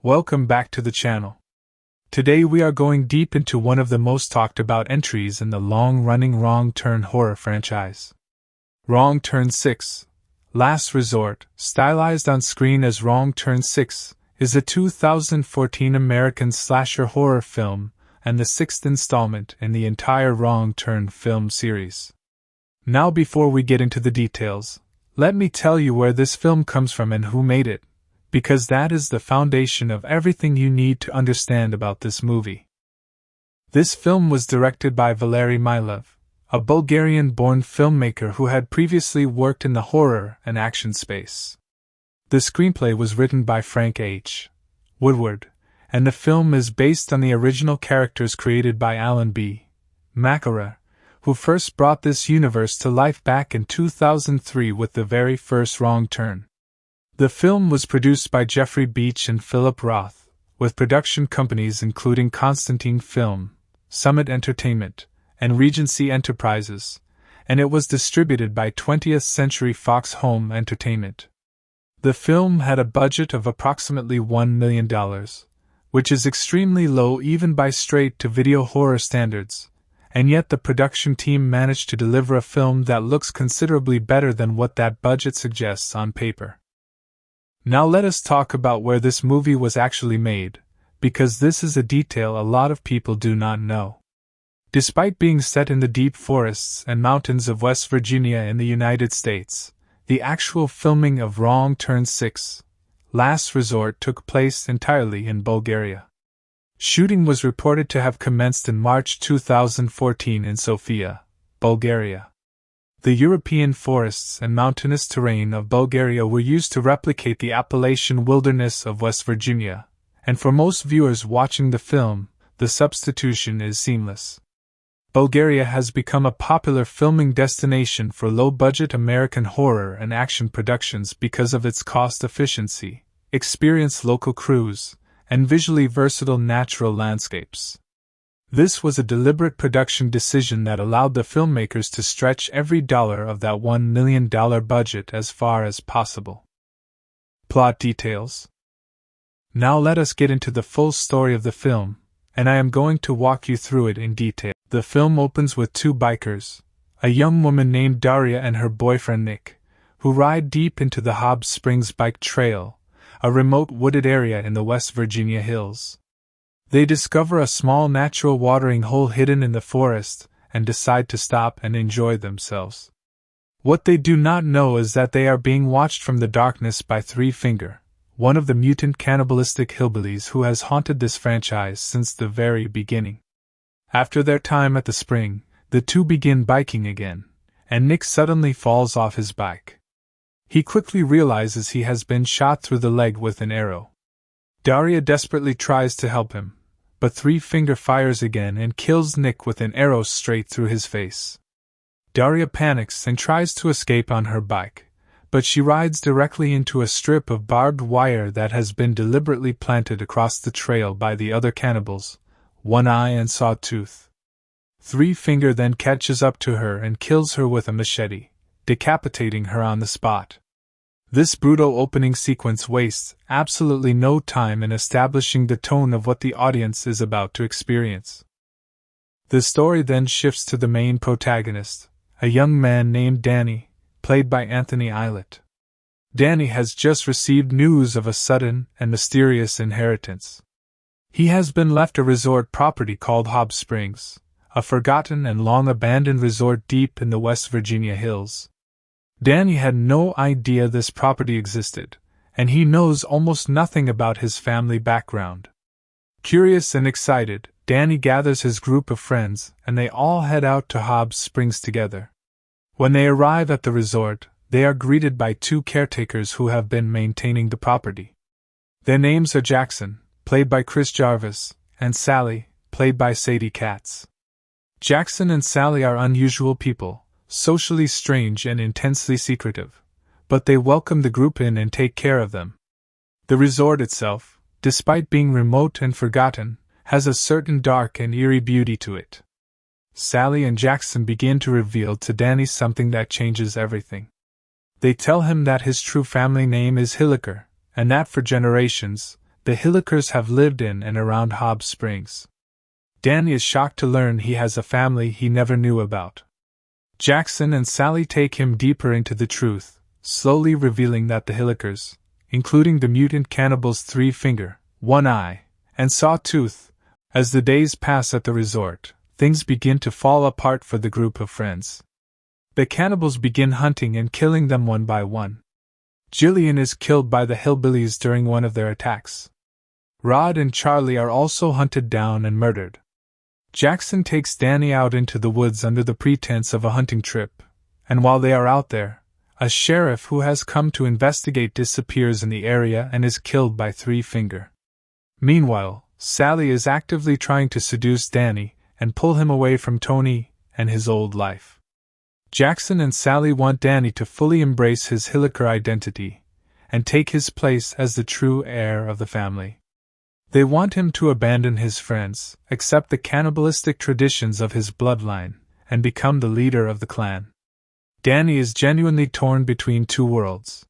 Welcome back to the channel. Today we are going deep into one of the most talked about entries in the long-running Wrong Turn horror franchise. Wrong Turn 6, Last Resort, stylized on screen as Wrong Turn 6, is a 2014 American slasher horror film and the sixth installment in the entire Wrong Turn film series. Now before we get into the details, let me tell you where this film comes from and who made it, because that is the foundation of everything you need to understand about this movie. This film was directed by Valery Milov, a Bulgarian-born filmmaker who had previously worked in the horror and action space. The screenplay was written by Frank H. Woodward, and the film is based on the original characters created by Alan B. McElroy, who first brought this universe to life back in 2003 with the very first Wrong Turn. The film was produced by Jeffrey Beach and Philip Roth, with production companies including Constantine Film, Summit Entertainment, and Regency Enterprises, and it was distributed by 20th Century Fox Home Entertainment. The film had a budget of approximately $1 million, which is extremely low even by straight-to-video horror standards, and yet the production team managed to deliver a film that looks considerably better than what that budget suggests on paper. Now let us talk about where this movie was actually made, because this is a detail a lot of people do not know. Despite being set in the deep forests and mountains of West Virginia in the United States, the actual filming of Wrong Turn 6, Last Resort took place entirely in Bulgaria. Shooting was reported to have commenced in March 2014 in Sofia, Bulgaria. The European forests and mountainous terrain of Bulgaria were used to replicate the Appalachian wilderness of West Virginia, and for most viewers watching the film, the substitution is seamless. Bulgaria has become a popular filming destination for low-budget American horror and action productions because of its cost efficiency, experienced local crews, and visually versatile natural landscapes. This was a deliberate production decision that allowed the filmmakers to stretch every dollar of that $1 million budget as far as possible. Plot details. Now let us get into the full story of the film, and I am going to walk you through it in detail. The film opens with two bikers, a young woman named Daria and her boyfriend Nick, who ride deep into the Hobbs Springs Bike Trail, a remote wooded area in the West Virginia hills. They discover a small natural watering hole hidden in the forest and decide to stop and enjoy themselves. What they do not know is that they are being watched from the darkness by Three Finger, one of the mutant cannibalistic hillbillies who has haunted this franchise since the very beginning. After their time at the spring, the two begin biking again, and Nick suddenly falls off his bike. He quickly realizes he has been shot through the leg with an arrow. Daria desperately tries to help him, but Three Finger fires again and kills Nick with an arrow straight through his face. Daria panics and tries to escape on her bike, but she rides directly into a strip of barbed wire that has been deliberately planted across the trail by the other cannibals, One Eye and Sawtooth. Three Finger then catches up to her and kills her with a machete, decapitating her on the spot. This brutal opening sequence wastes absolutely no time in establishing the tone of what the audience is about to experience. The story then shifts to the main protagonist, a young man named Danny, played by Anthony Aylett. Danny has just received news of a sudden and mysterious inheritance. He has been left a resort property called Hobbs Springs, a forgotten and long-abandoned resort deep in the West Virginia hills. Danny had no idea this property existed, and he knows almost nothing about his family background. Curious and excited, Danny gathers his group of friends and they all head out to Hobbs Springs together. When they arrive at the resort, they are greeted by two caretakers who have been maintaining the property. Their names are Jackson, played by Chris Jarvis, and Sally, played by Sadie Katz. Jackson and Sally are unusual people, socially strange and intensely secretive, but they welcome the group in and take care of them. The resort itself, despite being remote and forgotten, has a certain dark and eerie beauty to it. Sally and Jackson begin to reveal to Danny something that changes everything. They tell him that his true family name is Hilliker, and that for generations, the Hillikers have lived in and around Hobbs Springs. Danny is shocked to learn he has a family he never knew about. Jackson and Sally take him deeper into the truth, slowly revealing that the Hillikers, including the mutant cannibals Three Finger, One Eye, and Sawtooth, as the days pass at the resort, things begin to fall apart for the group of friends. The cannibals begin hunting and killing them one by one. Jillian is killed by the hillbillies during one of their attacks. Rod and Charlie are also hunted down and murdered. Jackson takes Danny out into the woods under the pretense of a hunting trip, and while they are out there, a sheriff who has come to investigate disappears in the area and is killed by Three Finger. Meanwhile, Sally is actively trying to seduce Danny and pull him away from Tony and his old life. Jackson and Sally want Danny to fully embrace his Hilliker identity and take his place as the true heir of the family. They want him to abandon his friends, accept the cannibalistic traditions of his bloodline, and become the leader of the clan. Danny is genuinely torn between two worlds.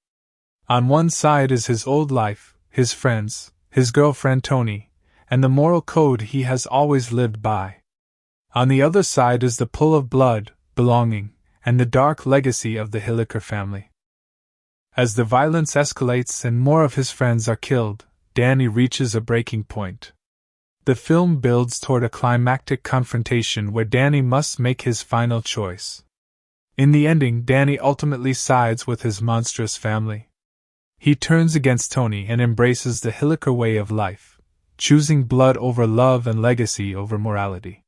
On one side is his old life, his friends, his girlfriend Tony, and the moral code he has always lived by. On the other side is the pull of blood, belonging, and the dark legacy of the Hilliker family. As the violence escalates and more of his friends are killed, Danny reaches a breaking point. The film builds toward a climactic confrontation where Danny must make his final choice. In the ending, Danny ultimately sides with his monstrous family. He turns against Tony and embraces the Hilliker way of life, choosing blood over love and legacy over morality.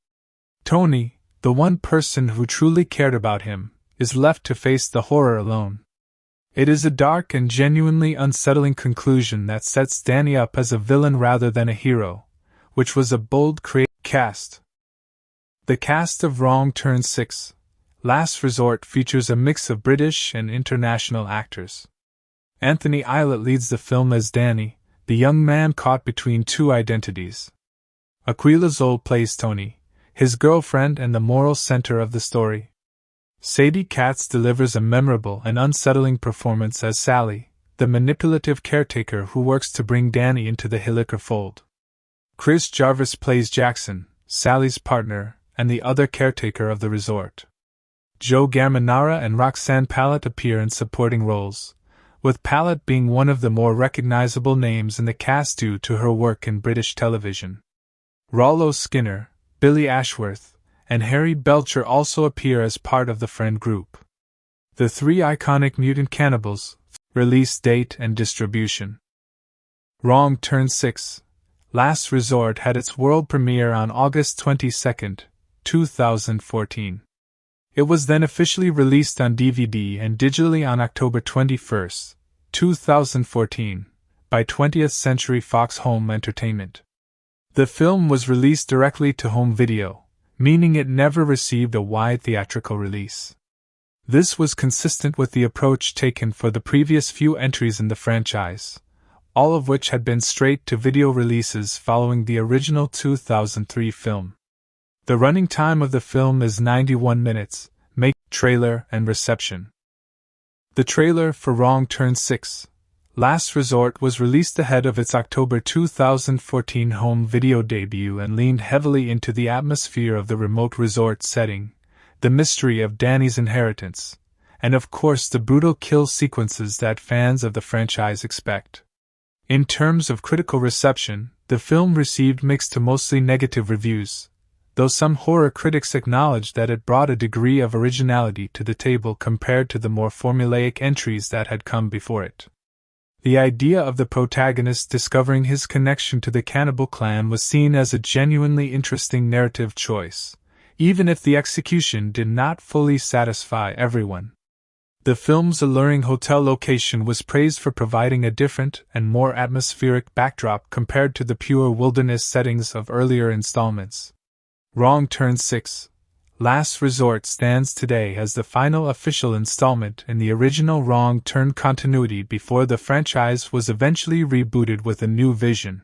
Tony, the one person who truly cared about him, is left to face the horror alone. It is a dark and genuinely unsettling conclusion that sets Danny up as a villain rather than a hero, which was a bold cast. The cast of Wrong Turn 6, Last Resort features a mix of British and international actors. Anthony Islet leads the film as Danny, the young man caught between two identities. Aquila Zoll plays Tony, his girlfriend and the moral center of the story. Sadie Katz delivers a memorable and unsettling performance as Sally, the manipulative caretaker who works to bring Danny into the Hilliker fold. Chris Jarvis plays Jackson, Sally's partner, and the other caretaker of the resort. Joe Gamanara and Roxanne Pallett appear in supporting roles, with Pallett being one of the more recognizable names in the cast due to her work in British television. Rollo Skinner, Billy Ashworth, and Harry Belcher also appear as part of the friend group. The three iconic mutant cannibals, release date and distribution. Wrong Turn 6, Last Resort had its world premiere on August 22, 2014. It was then officially released on DVD and digitally on October 21, 2014, by 20th Century Fox Home Entertainment. The film was released directly to home video, meaning it never received a wide theatrical release. This was consistent with the approach taken for the previous few entries in the franchise, all of which had been straight-to-video releases following the original 2003 film. The running time of the film is 91 minutes, trailer and reception. The trailer for Wrong Turn 6, Last Resort was released ahead of its October 2014 home video debut and leaned heavily into the atmosphere of the remote resort setting, the mystery of Danny's inheritance, and of course the brutal kill sequences that fans of the franchise expect. In terms of critical reception, the film received mixed to mostly negative reviews, though some horror critics acknowledged that it brought a degree of originality to the table compared to the more formulaic entries that had come before it. The idea of the protagonist discovering his connection to the cannibal clan was seen as a genuinely interesting narrative choice, even if the execution did not fully satisfy everyone. The film's alluring hotel location was praised for providing a different and more atmospheric backdrop compared to the pure wilderness settings of earlier installments. Wrong Turn 6, Last Resort stands today as the final official installment in the original Wrong Turn continuity before the franchise was eventually rebooted with a new vision.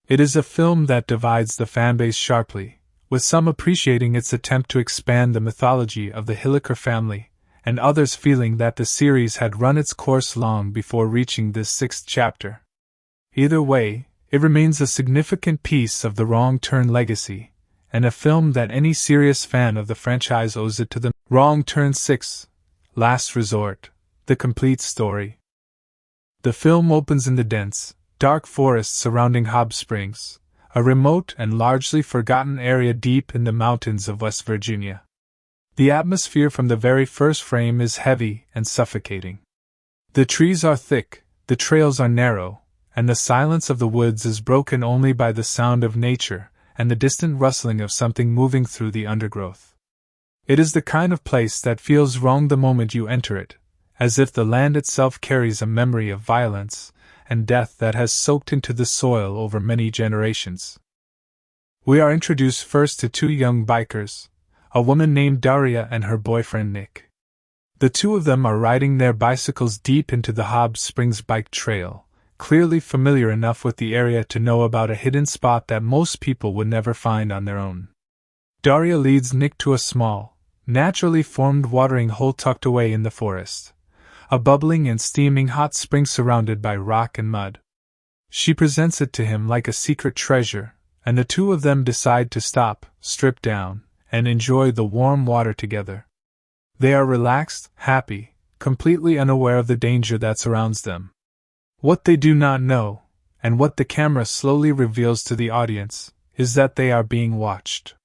It is a film that divides the fanbase sharply, with some appreciating its attempt to expand the mythology of the Hilliker family, and others feeling that the series had run its course long before reaching this sixth chapter. Either way, It remains a significant piece of the Wrong Turn legacy, and a film that any serious fan of the franchise owes it to them. Wrong Turn 6, Last Resort, the complete story. The film opens in the dense, dark forest surrounding Hob Springs, a remote and largely forgotten area deep in the mountains of West Virginia. The atmosphere from the very first frame is heavy and suffocating. The trees are thick, the trails are narrow, and the silence of the woods is broken only by the sound of nature and the distant rustling of something moving through the undergrowth. It is the kind of place that feels wrong the moment you enter it, as if the land itself carries a memory of violence and death that has soaked into the soil over many generations. We are introduced first to two young bikers, a woman named Daria and her boyfriend Nick. The two of them are riding their bicycles deep into the Hob Springs bike trail, clearly familiar enough with the area to know about a hidden spot that most people would never find on their own. Daria leads Nick to a small, naturally formed watering hole tucked away in the forest, a bubbling and steaming hot spring surrounded by rock and mud. She presents it to him like a secret treasure, and the two of them decide to stop, strip down, and enjoy the warm water together. They are relaxed, happy, completely unaware of the danger that surrounds them. What they do not know, and what the camera slowly reveals to the audience, is that they are being watched.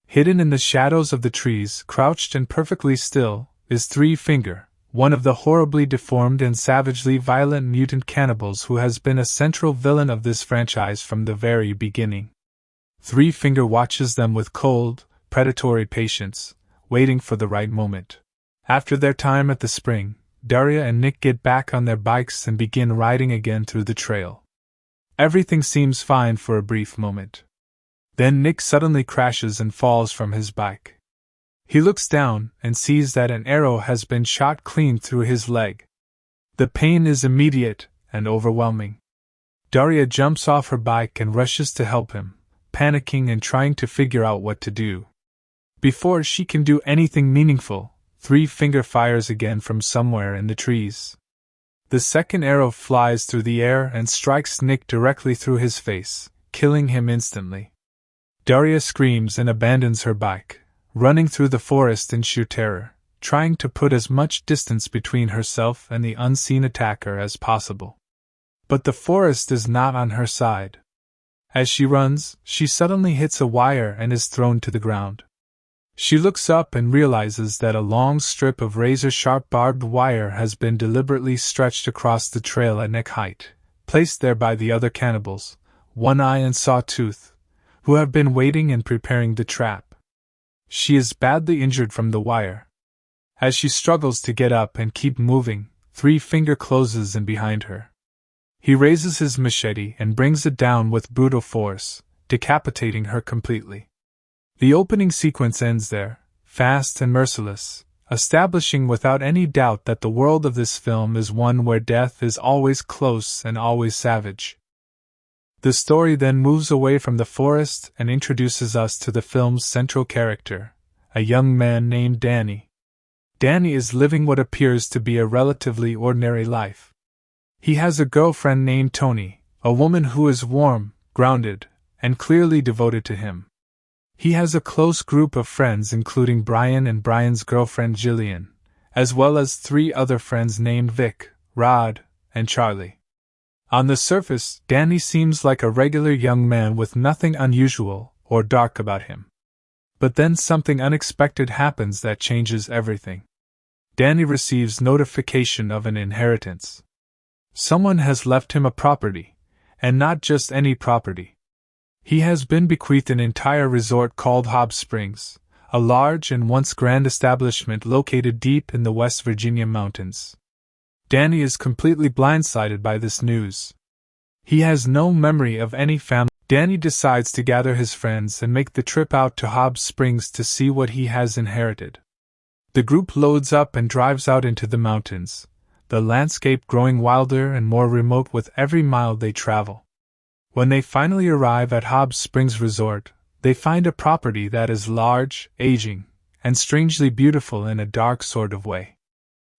Hidden in the shadows of the trees, crouched and perfectly still, is Three Finger, one of the horribly deformed and savagely violent mutant cannibals who has been a central villain of this franchise from the very beginning. Three Finger watches them with cold, predatory patience, waiting for the right moment. After their time at the spring, Daria and Nick get back on their bikes and begin riding again through the trail. Everything seems fine for a brief moment. Then Nick suddenly crashes and falls from his bike. He looks down and sees that an arrow has been shot clean through his leg. The pain is immediate and overwhelming. Daria jumps off her bike and rushes to help him, panicking and trying to figure out what to do. Before she can do anything meaningful, Three Finger fires again from somewhere in the trees. The second arrow flies through the air and strikes Nick directly through his face, killing him instantly. Daria screams and abandons her bike, running through the forest in sheer terror, trying to put as much distance between herself and the unseen attacker as possible. But the forest is not on her side. As she runs, she suddenly hits a wire and is thrown to the ground. She looks up and realizes that a long strip of razor-sharp barbed wire has been deliberately stretched across the trail at neck height, placed there by the other cannibals, One Eye and Sawtooth, who have been waiting and preparing the trap. She is badly injured from the wire. As she struggles to get up and keep moving, Three Finger closes in behind her. He raises his machete and brings it down with brutal force, decapitating her completely. The opening sequence ends there, fast and merciless, establishing without any doubt that the world of this film is one where death is always close and always savage. The story then moves away from the forest and introduces us to the film's central character, a young man named Danny. Danny is living what appears to be a relatively ordinary life. He has a girlfriend named Tony, a woman who is warm, grounded, and clearly devoted to him. He has a close group of friends including Brian and Brian's girlfriend Jillian, as well as three other friends named Vic, Rod, and Charlie. On the surface, Danny seems like a regular young man with nothing unusual or dark about him. But then something unexpected happens that changes everything. Danny receives notification of an inheritance. Someone has left him a property, and not just any property. He has been bequeathed an entire resort called Hob Springs, a large and once grand establishment located deep in the West Virginia mountains. Danny is completely blindsided by this news. He has no memory of any family. Danny decides to gather his friends and make the trip out to Hob Springs to see what he has inherited. The group loads up and drives out into the mountains, the landscape growing wilder and more remote with every mile they travel. When they finally arrive at Hob Springs Resort, they find a property that is large, aging, and strangely beautiful in a dark sort of way.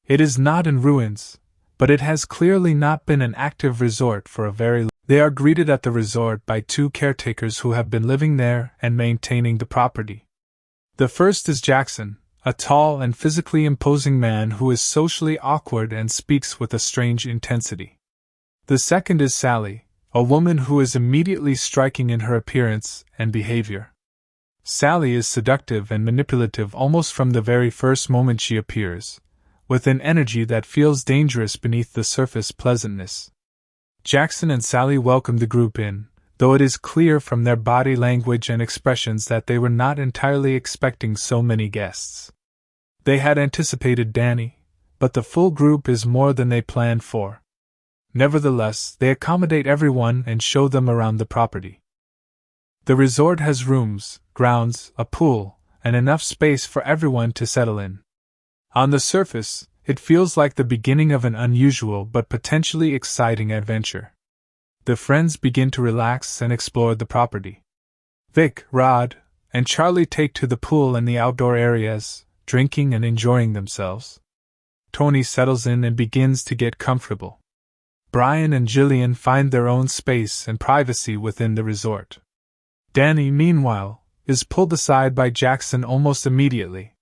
It is not in ruins, but it has clearly not been an active resort for a very long time. They are greeted at the resort by two caretakers who have been living there and maintaining the property. The first is Jackson, a tall and physically imposing man who is socially awkward and speaks with a strange intensity. The second is Sally, a woman who is immediately striking in her appearance and behavior. Sally is seductive and manipulative almost from the very first moment she appears, with an energy that feels dangerous beneath the surface pleasantness. Jackson and Sally welcome the group in, though it is clear from their body language and expressions that they were not entirely expecting so many guests. They had anticipated Danny, but the full group is more than they planned for. Nevertheless, they accommodate everyone and show them around the property. The resort has rooms, grounds, a pool, and enough space for everyone to settle in. On the surface, it feels like the beginning of an unusual but potentially exciting adventure. The friends begin to relax and explore the property. Vic, Rod, and Charlie take to the pool and the outdoor areas, drinking and enjoying themselves. Tony settles in and begins to get comfortable. Brian and Jillian find their own space and privacy within the resort. Danny, meanwhile, is pulled aside by Jackson almost immediately.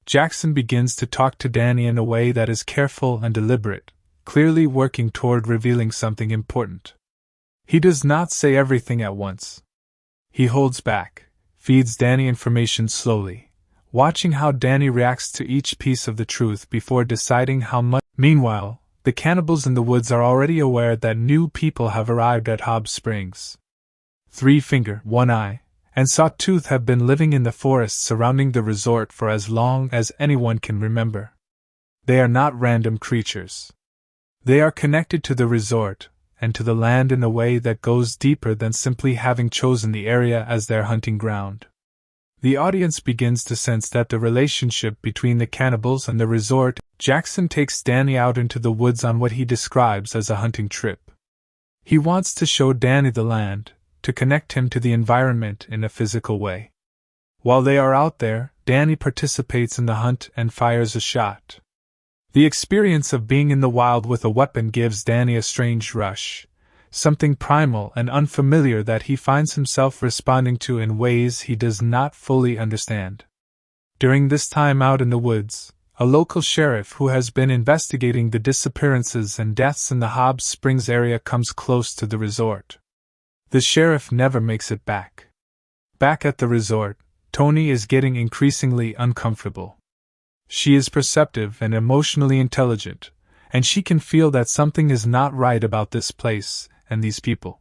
Jackson begins to talk to Danny in a way that is careful and deliberate, clearly working toward revealing something important. He does not say everything at once. He holds back, feeds Danny information slowly, watching how Danny reacts to each piece of the truth before deciding how much. Meanwhile, the cannibals in the woods are already aware that new people have arrived at Hobbs Springs. Three Finger, One Eye, and Sawtooth have been living in the forest surrounding the resort for as long as anyone can remember. They are not random creatures. They are connected to the resort and to the land in a way that goes deeper than simply having chosen the area as their hunting ground. The audience begins to sense that the relationship between the cannibals and the resort. Jackson takes Danny out into the woods on what he describes as a hunting trip. He wants to show Danny the land, to connect him to the environment in a physical way. While they are out there, Danny participates in the hunt and fires a shot. The experience of being in the wild with a weapon gives Danny a strange rush, something primal and unfamiliar that he finds himself responding to in ways he does not fully understand. During this time out in the woods, a local sheriff who has been investigating the disappearances and deaths in the Hobbs Springs area comes close to the resort. The sheriff never makes it back. Back at the resort, Tony is getting increasingly uncomfortable. She is perceptive and emotionally intelligent, and she can feel that something is not right about this place and these people.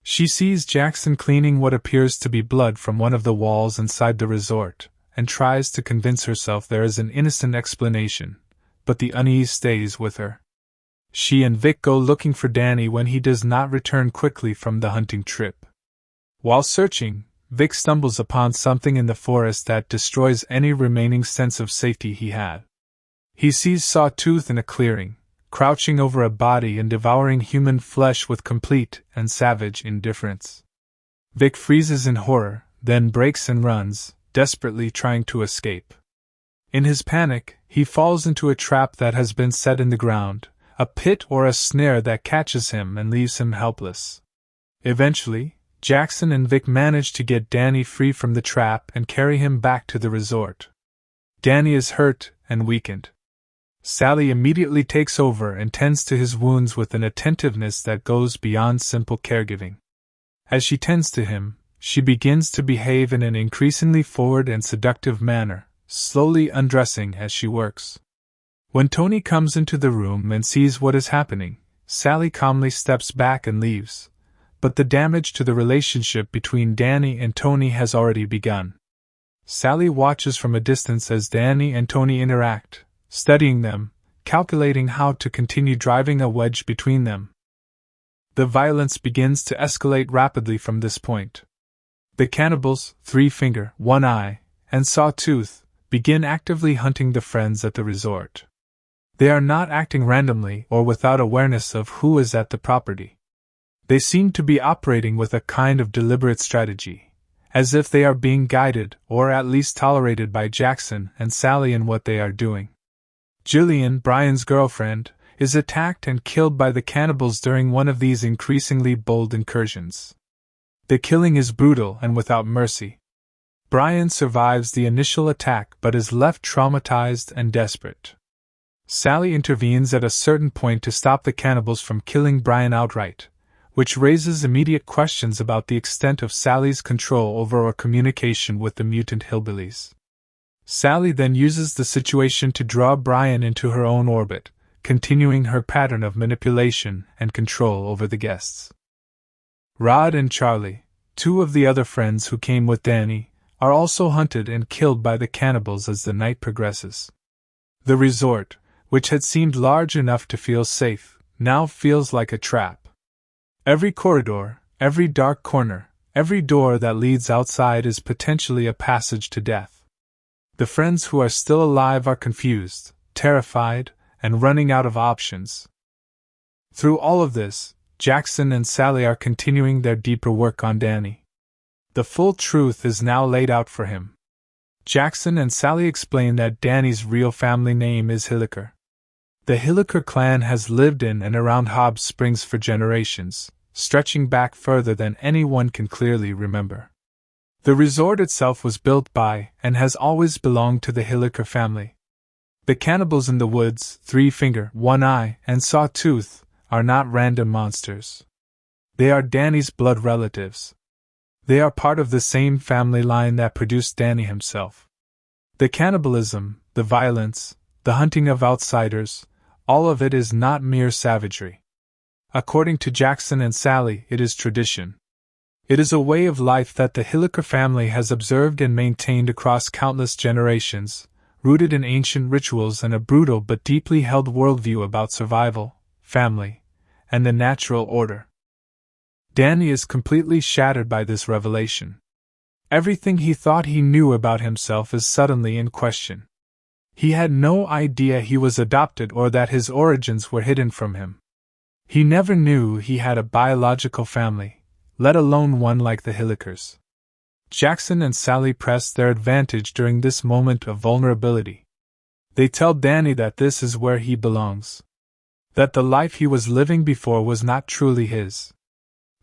She sees Jackson cleaning what appears to be blood from one of the walls inside the resort, and tries to convince herself there is an innocent explanation, but the unease stays with her. She and Vic go looking for Danny when he does not return quickly from the hunting trip. While searching, Vic stumbles upon something in the forest that destroys any remaining sense of safety he had. He sees Sawtooth in a clearing, crouching over a body and devouring human flesh with complete and savage indifference. Vic freezes in horror, then breaks and runs, desperately trying to escape. In his panic, he falls into a trap that has been set in the ground, a pit or a snare that catches him and leaves him helpless. Eventually, Jackson and Vic manage to get Danny free from the trap and carry him back to the resort. Danny is hurt and weakened. Sally immediately takes over and tends to his wounds with an attentiveness that goes beyond simple caregiving. As she tends to him, she begins to behave in an increasingly forward and seductive manner, slowly undressing as she works. When Tony comes into the room and sees what is happening, Sally calmly steps back and leaves, but the damage to the relationship between Danny and Tony has already begun. Sally watches from a distance as Danny and Tony interact, studying them, calculating how to continue driving a wedge between them. The violence begins to escalate rapidly from this point. The cannibals, Three Finger, One Eye, and Sawtooth, begin actively hunting the friends at the resort. They are not acting randomly or without awareness of who is at the property. They seem to be operating with a kind of deliberate strategy, as if they are being guided or at least tolerated by Jackson and Sally in what they are doing. Jillian, Brian's girlfriend, is attacked and killed by the cannibals during one of these increasingly bold incursions. The killing is brutal and without mercy. Brian survives the initial attack but is left traumatized and desperate. Sally intervenes at a certain point to stop the cannibals from killing Brian outright, which raises immediate questions about the extent of Sally's control over or communication with the mutant hillbillies. Sally then uses the situation to draw Brian into her own orbit, continuing her pattern of manipulation and control over the guests. Rod and Charlie, two of the other friends who came with Danny, are also hunted and killed by the cannibals as the night progresses. The resort, which had seemed large enough to feel safe, now feels like a trap. Every corridor, every dark corner, every door that leads outside is potentially a passage to death. The friends who are still alive are confused, terrified, and running out of options. Through all of this, Jackson and Sally are continuing their deeper work on Danny. The full truth is now laid out for him. Jackson and Sally explain that Danny's real family name is Hilliker. The Hilliker clan has lived in and around Hobbs Springs for generations, stretching back further than anyone can clearly remember. The resort itself was built by and has always belonged to the Hilliker family. The cannibals in the woods, Three Finger, One Eye, and Sawtooth, are not random monsters. They are Danny's blood relatives. They are part of the same family line that produced Danny himself. The cannibalism, the violence, the hunting of outsiders, all of it is not mere savagery. According to Jackson and Sally, it is tradition. It is a way of life that the Hilliker family has observed and maintained across countless generations, rooted in ancient rituals and a brutal but deeply held worldview about survival, family, and the natural order. Danny is completely shattered by this revelation. Everything he thought he knew about himself is suddenly in question. He had no idea he was adopted or that his origins were hidden from him. He never knew he had a biological family, let alone one like the Hillikers. Jackson and Sally press their advantage during this moment of vulnerability. They tell Danny that this is where he belongs. That the life he was living before was not truly his.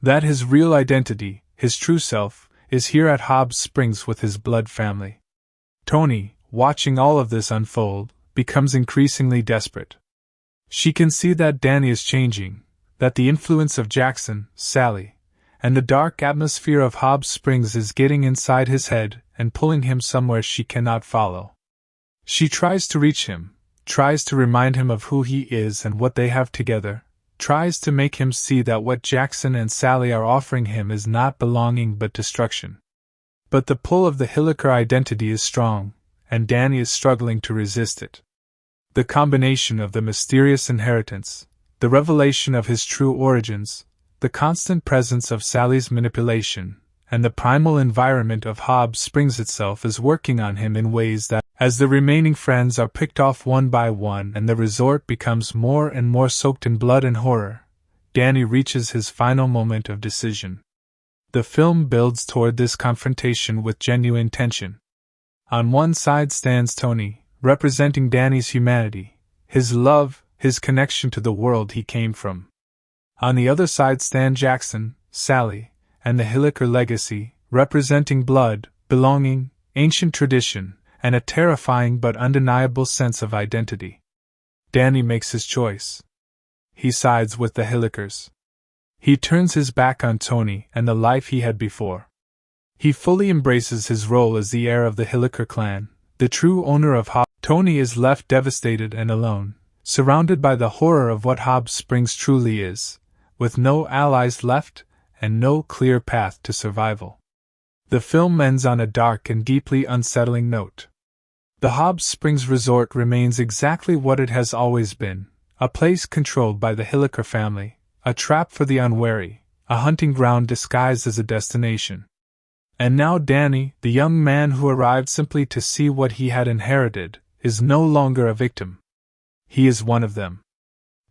That his real identity, his true self, is here at Hobbs Springs with his blood family. Tony, watching all of this unfold, becomes increasingly desperate. She can see that Danny is changing, that the influence of Jackson, Sally, and the dark atmosphere of Hobbs Springs is getting inside his head and pulling him somewhere she cannot follow. She tries to reach him, tries to remind him of who he is and what they have together, tries to make him see that what Jackson and Sally are offering him is not belonging but destruction. But the pull of the Hilliker identity is strong, and Danny is struggling to resist it. The combination of the mysterious inheritance, the revelation of his true origins, the constant presence of Sally's manipulation, and the primal environment of Hobbs Springs itself is working on him in ways that, as the remaining friends are picked off one by one and the resort becomes more and more soaked in blood and horror, Danny reaches his final moment of decision. The film builds toward this confrontation with genuine tension. On one side stands Tony, representing Danny's humanity, his love, his connection to the world he came from. On the other side stand Jackson, Sally, and the Hilliker legacy, representing blood, belonging, ancient tradition, and a terrifying but undeniable sense of identity. Danny makes his choice. He sides with the Hillikers. He turns his back on Tony and the life he had before. He fully embraces his role as the heir of the Hilliker clan, the true owner of Hobbs. Tony is left devastated and alone, surrounded by the horror of what Hobbs Springs truly is, with no allies left and no clear path to survival. The film ends on a dark and deeply unsettling note. The Hobbs Springs Resort remains exactly what it has always been, a place controlled by the Hilliker family, a trap for the unwary, a hunting ground disguised as a destination. And now Danny, the young man who arrived simply to see what he had inherited, is no longer a victim. He is one of them.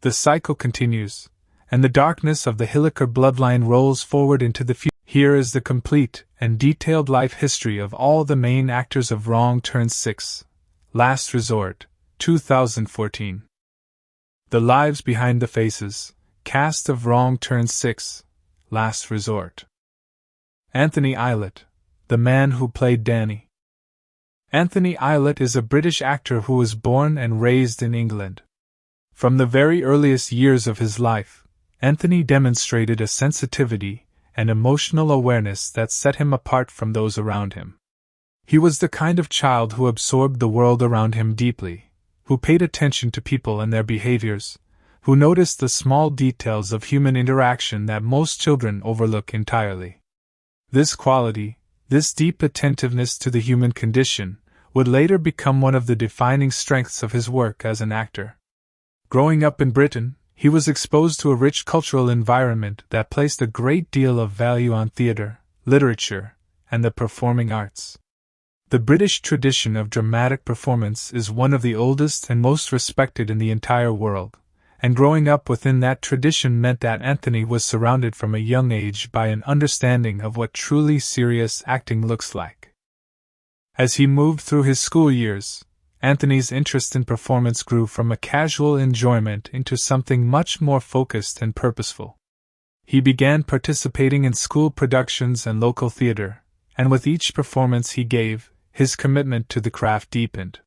The cycle continues, and the darkness of the Hilliker bloodline rolls forward into the future. Here is the complete and detailed life history of all the main actors of Wrong Turn 6, Last Resort, 2014. The Lives Behind the Faces, cast of Wrong Turn 6, Last Resort. Anthony Eilert, the man who played Danny. Anthony Eilert is a British actor who was born and raised in England. From the very earliest years of his life, Anthony demonstrated a sensitivity and emotional awareness that set him apart from those around him. He was the kind of child who absorbed the world around him deeply, who paid attention to people and their behaviors, who noticed the small details of human interaction that most children overlook entirely. This quality, this deep attentiveness to the human condition, would later become one of the defining strengths of his work as an actor. Growing up in Britain, he was exposed to a rich cultural environment that placed a great deal of value on theatre, literature, and the performing arts. The British tradition of dramatic performance is one of the oldest and most respected in the entire world, and growing up within that tradition meant that Anthony was surrounded from a young age by an understanding of what truly serious acting looks like. As he moved through his school years, Anthony's interest in performance grew from a casual enjoyment into something much more focused and purposeful. He began participating in school productions and local theater, and with each performance he gave, his commitment to the craft deepened.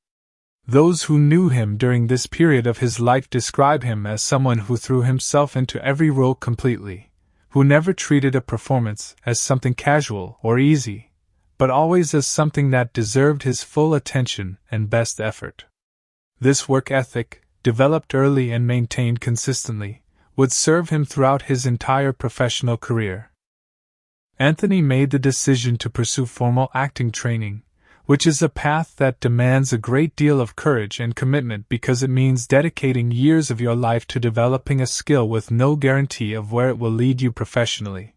Those who knew him during this period of his life describe him as someone who threw himself into every role completely, who never treated a performance as something casual or easy, but always as something that deserved his full attention and best effort. This work ethic, developed early and maintained consistently, would serve him throughout his entire professional career. Anthony made the decision to pursue formal acting training, which is a path that demands a great deal of courage and commitment because it means dedicating years of your life to developing a skill with no guarantee of where it will lead you professionally.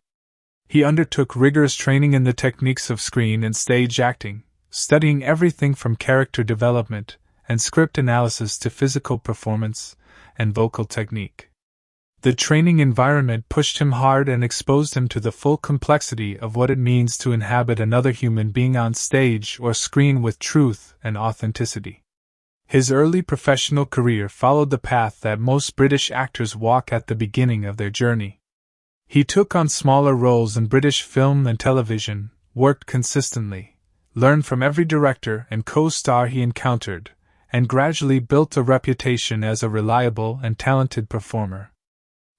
He undertook rigorous training in the techniques of screen and stage acting, studying everything from character development and script analysis to physical performance and vocal technique. The training environment pushed him hard and exposed him to the full complexity of what it means to inhabit another human being on stage or screen with truth and authenticity. His early professional career followed the path that most British actors walk at the beginning of their journey. He took on smaller roles in British film and television, worked consistently, learned from every director and co-star he encountered, and gradually built a reputation as a reliable and talented performer.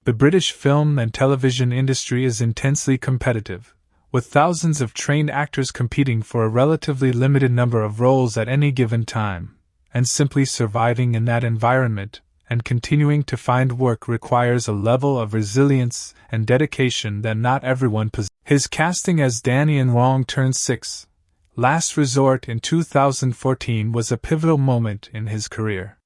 The British film and television industry is intensely competitive, with thousands of trained actors competing for a relatively limited number of roles at any given time, and simply surviving in that environment and continuing to find work requires a level of resilience and dedication that not everyone possesses. His casting as Danny in Wrong Turn 6, Last Resort in 2014 was a pivotal moment in his career.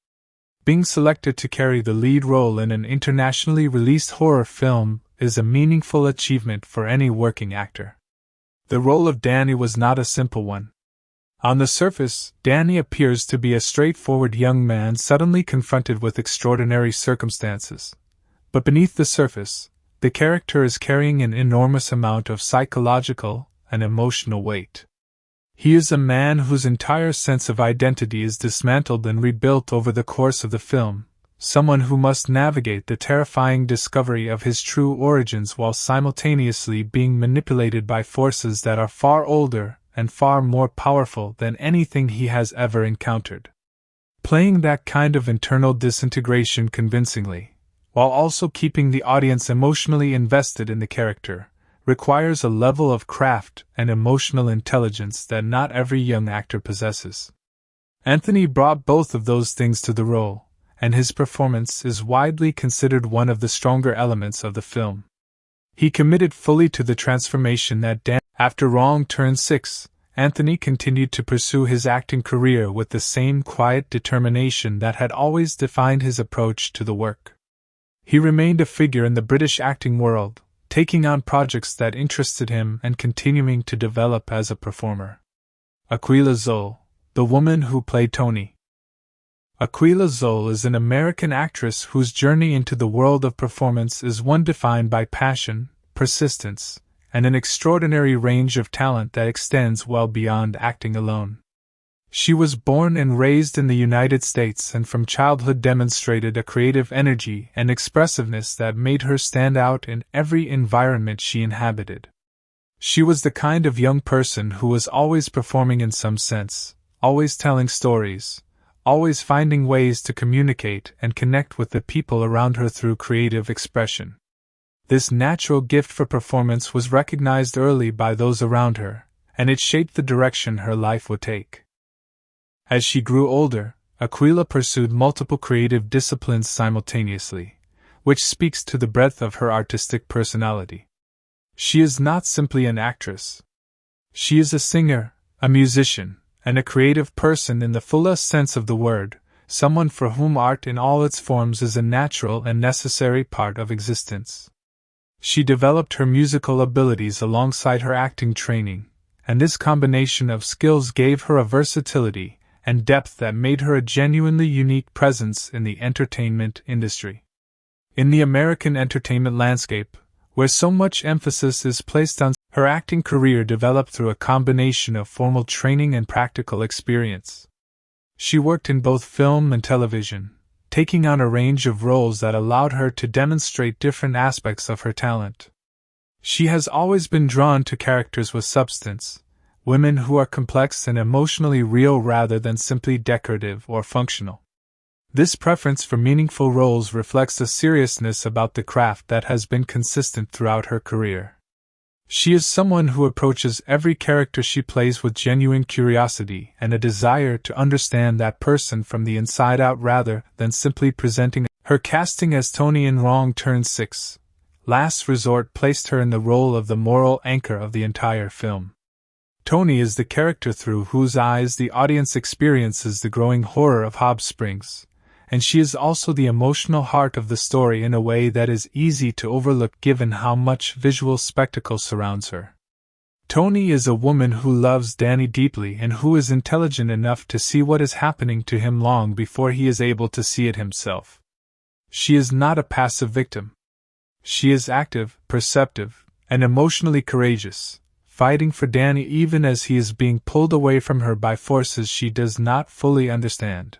Being selected to carry the lead role in an internationally released horror film is a meaningful achievement for any working actor. The role of Danny was not a simple one. On the surface, Danny appears to be a straightforward young man suddenly confronted with extraordinary circumstances. But beneath the surface, the character is carrying an enormous amount of psychological and emotional weight. He is a man whose entire sense of identity is dismantled and rebuilt over the course of the film, someone who must navigate the terrifying discovery of his true origins while simultaneously being manipulated by forces that are far older and far more powerful than anything he has ever encountered. Playing that kind of internal disintegration convincingly, while also keeping the audience emotionally invested in the character, requires a level of craft and emotional intelligence that not every young actor possesses. Anthony brought both of those things to the role, and his performance is widely considered one of the stronger elements of the film. He committed fully to the transformation that After Wrong Turn 6, Anthony continued to pursue his acting career with the same quiet determination that had always defined his approach to the work. He remained a figure in the British acting world, taking on projects that interested him and continuing to develop as a performer. Aquila Zoll, the woman who played Tony. Aquila Zoll is an American actress whose journey into the world of performance is one defined by passion, persistence, and an extraordinary range of talent that extends well beyond acting alone. She was born and raised in the United States and from childhood demonstrated a creative energy and expressiveness that made her stand out in every environment she inhabited. She was the kind of young person who was always performing in some sense, always telling stories, always finding ways to communicate and connect with the people around her through creative expression. This natural gift for performance was recognized early by those around her, and it shaped the direction her life would take. As she grew older, Aquila pursued multiple creative disciplines simultaneously, which speaks to the breadth of her artistic personality. She is not simply an actress. She is a singer, a musician, and a creative person in the fullest sense of the word, someone for whom art in all its forms is a natural and necessary part of existence. She developed her musical abilities alongside her acting training, and this combination of skills gave her a versatility and depth that made her a genuinely unique presence in the entertainment industry. In the American entertainment landscape, where so much emphasis is placed on, her acting career developed through a combination of formal training and practical experience. She worked in both film and television, taking on a range of roles that allowed her to demonstrate different aspects of her talent. She has always been drawn to characters with substance, women who are complex and emotionally real rather than simply decorative or functional. This preference for meaningful roles reflects a seriousness about the craft that has been consistent throughout her career. She is someone who approaches every character she plays with genuine curiosity and a desire to understand that person from the inside out rather than simply presenting. Her casting as Tony in Wrong Turn 6, Last Resort placed her in the role of the moral anchor of the entire film. Tony is the character through whose eyes the audience experiences the growing horror of Hobbs Springs, and she is also the emotional heart of the story in a way that is easy to overlook given how much visual spectacle surrounds her. Tony is a woman who loves Danny deeply and who is intelligent enough to see what is happening to him long before he is able to see it himself. She is not a passive victim. She is active, perceptive, and emotionally courageous, fighting for Danny even as he is being pulled away from her by forces she does not fully understand.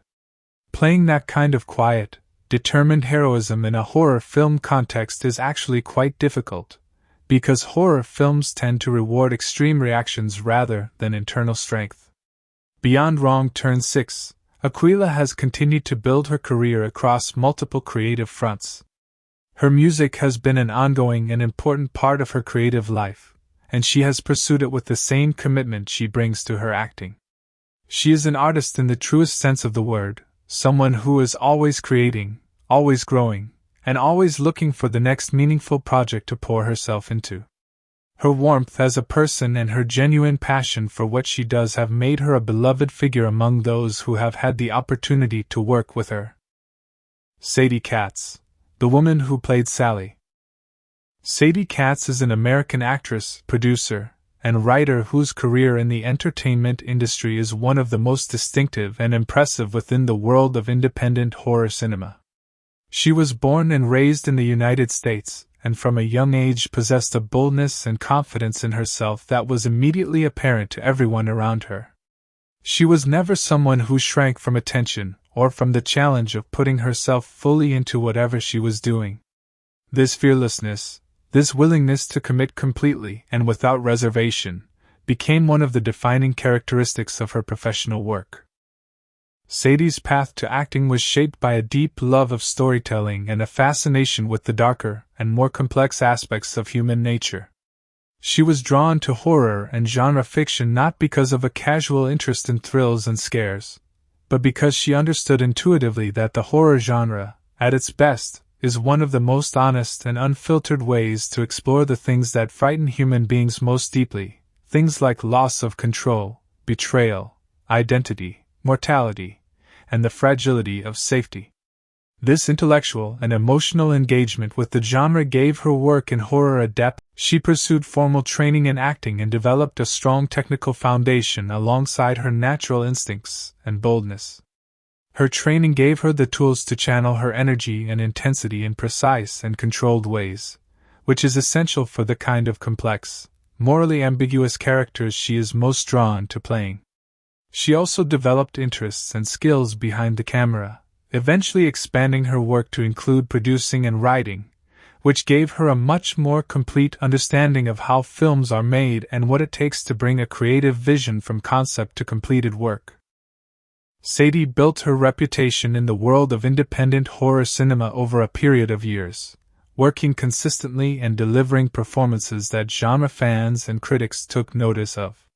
Playing that kind of quiet, determined heroism in a horror film context is actually quite difficult, because horror films tend to reward extreme reactions rather than internal strength. Beyond Wrong Turn 6, Aquila has continued to build her career across multiple creative fronts. Her music has been an ongoing and important part of her creative life, and she has pursued it with the same commitment she brings to her acting. She is an artist in the truest sense of the word, someone who is always creating, always growing, and always looking for the next meaningful project to pour herself into. Her warmth as a person and her genuine passion for what she does have made her a beloved figure among those who have had the opportunity to work with her. Sadie Katz, the woman who played Sally. Sadie Katz is an American actress, producer, and writer whose career in the entertainment industry is one of the most distinctive and impressive within the world of independent horror cinema. She was born and raised in the United States, and from a young age possessed a boldness and confidence in herself that was immediately apparent to everyone around her. She was never someone who shrank from attention or from the challenge of putting herself fully into whatever she was doing. This fearlessness, this willingness to commit completely and without reservation, became one of the defining characteristics of her professional work. Sadie's path to acting was shaped by a deep love of storytelling and a fascination with the darker and more complex aspects of human nature. She was drawn to horror and genre fiction not because of a casual interest in thrills and scares, but because she understood intuitively that the horror genre, at its best, is one of the most honest and unfiltered ways to explore the things that frighten human beings most deeply, things like loss of control, betrayal, identity, mortality, and the fragility of safety. This intellectual and emotional engagement with the genre gave her work in horror a depth. She pursued formal training in acting and developed a strong technical foundation alongside her natural instincts and boldness. Her training gave her the tools to channel her energy and intensity in precise and controlled ways, which is essential for the kind of complex, morally ambiguous characters she is most drawn to playing. She also developed interests and skills behind the camera, eventually expanding her work to include producing and writing, which gave her a much more complete understanding of how films are made and what it takes to bring a creative vision from concept to completed work. Sadie built her reputation in the world of independent horror cinema over a period of years, working consistently and delivering performances that genre fans and critics took notice of.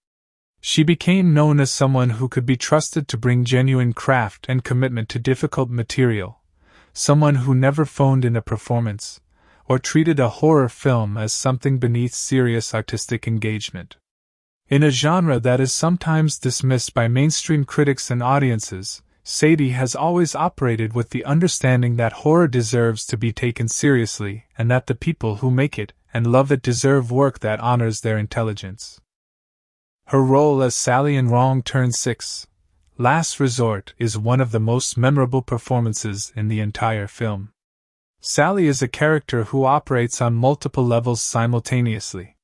She became known as someone who could be trusted to bring genuine craft and commitment to difficult material, someone who never phoned in a performance, or treated a horror film as something beneath serious artistic engagement. In a genre that is sometimes dismissed by mainstream critics and audiences, Sadie has always operated with the understanding that horror deserves to be taken seriously and that the people who make it and love it deserve work that honors their intelligence. Her role as Sally in Wrong Turn 6, Last Resort is one of the most memorable performances in the entire film. Sally is a character who operates on multiple levels simultaneously.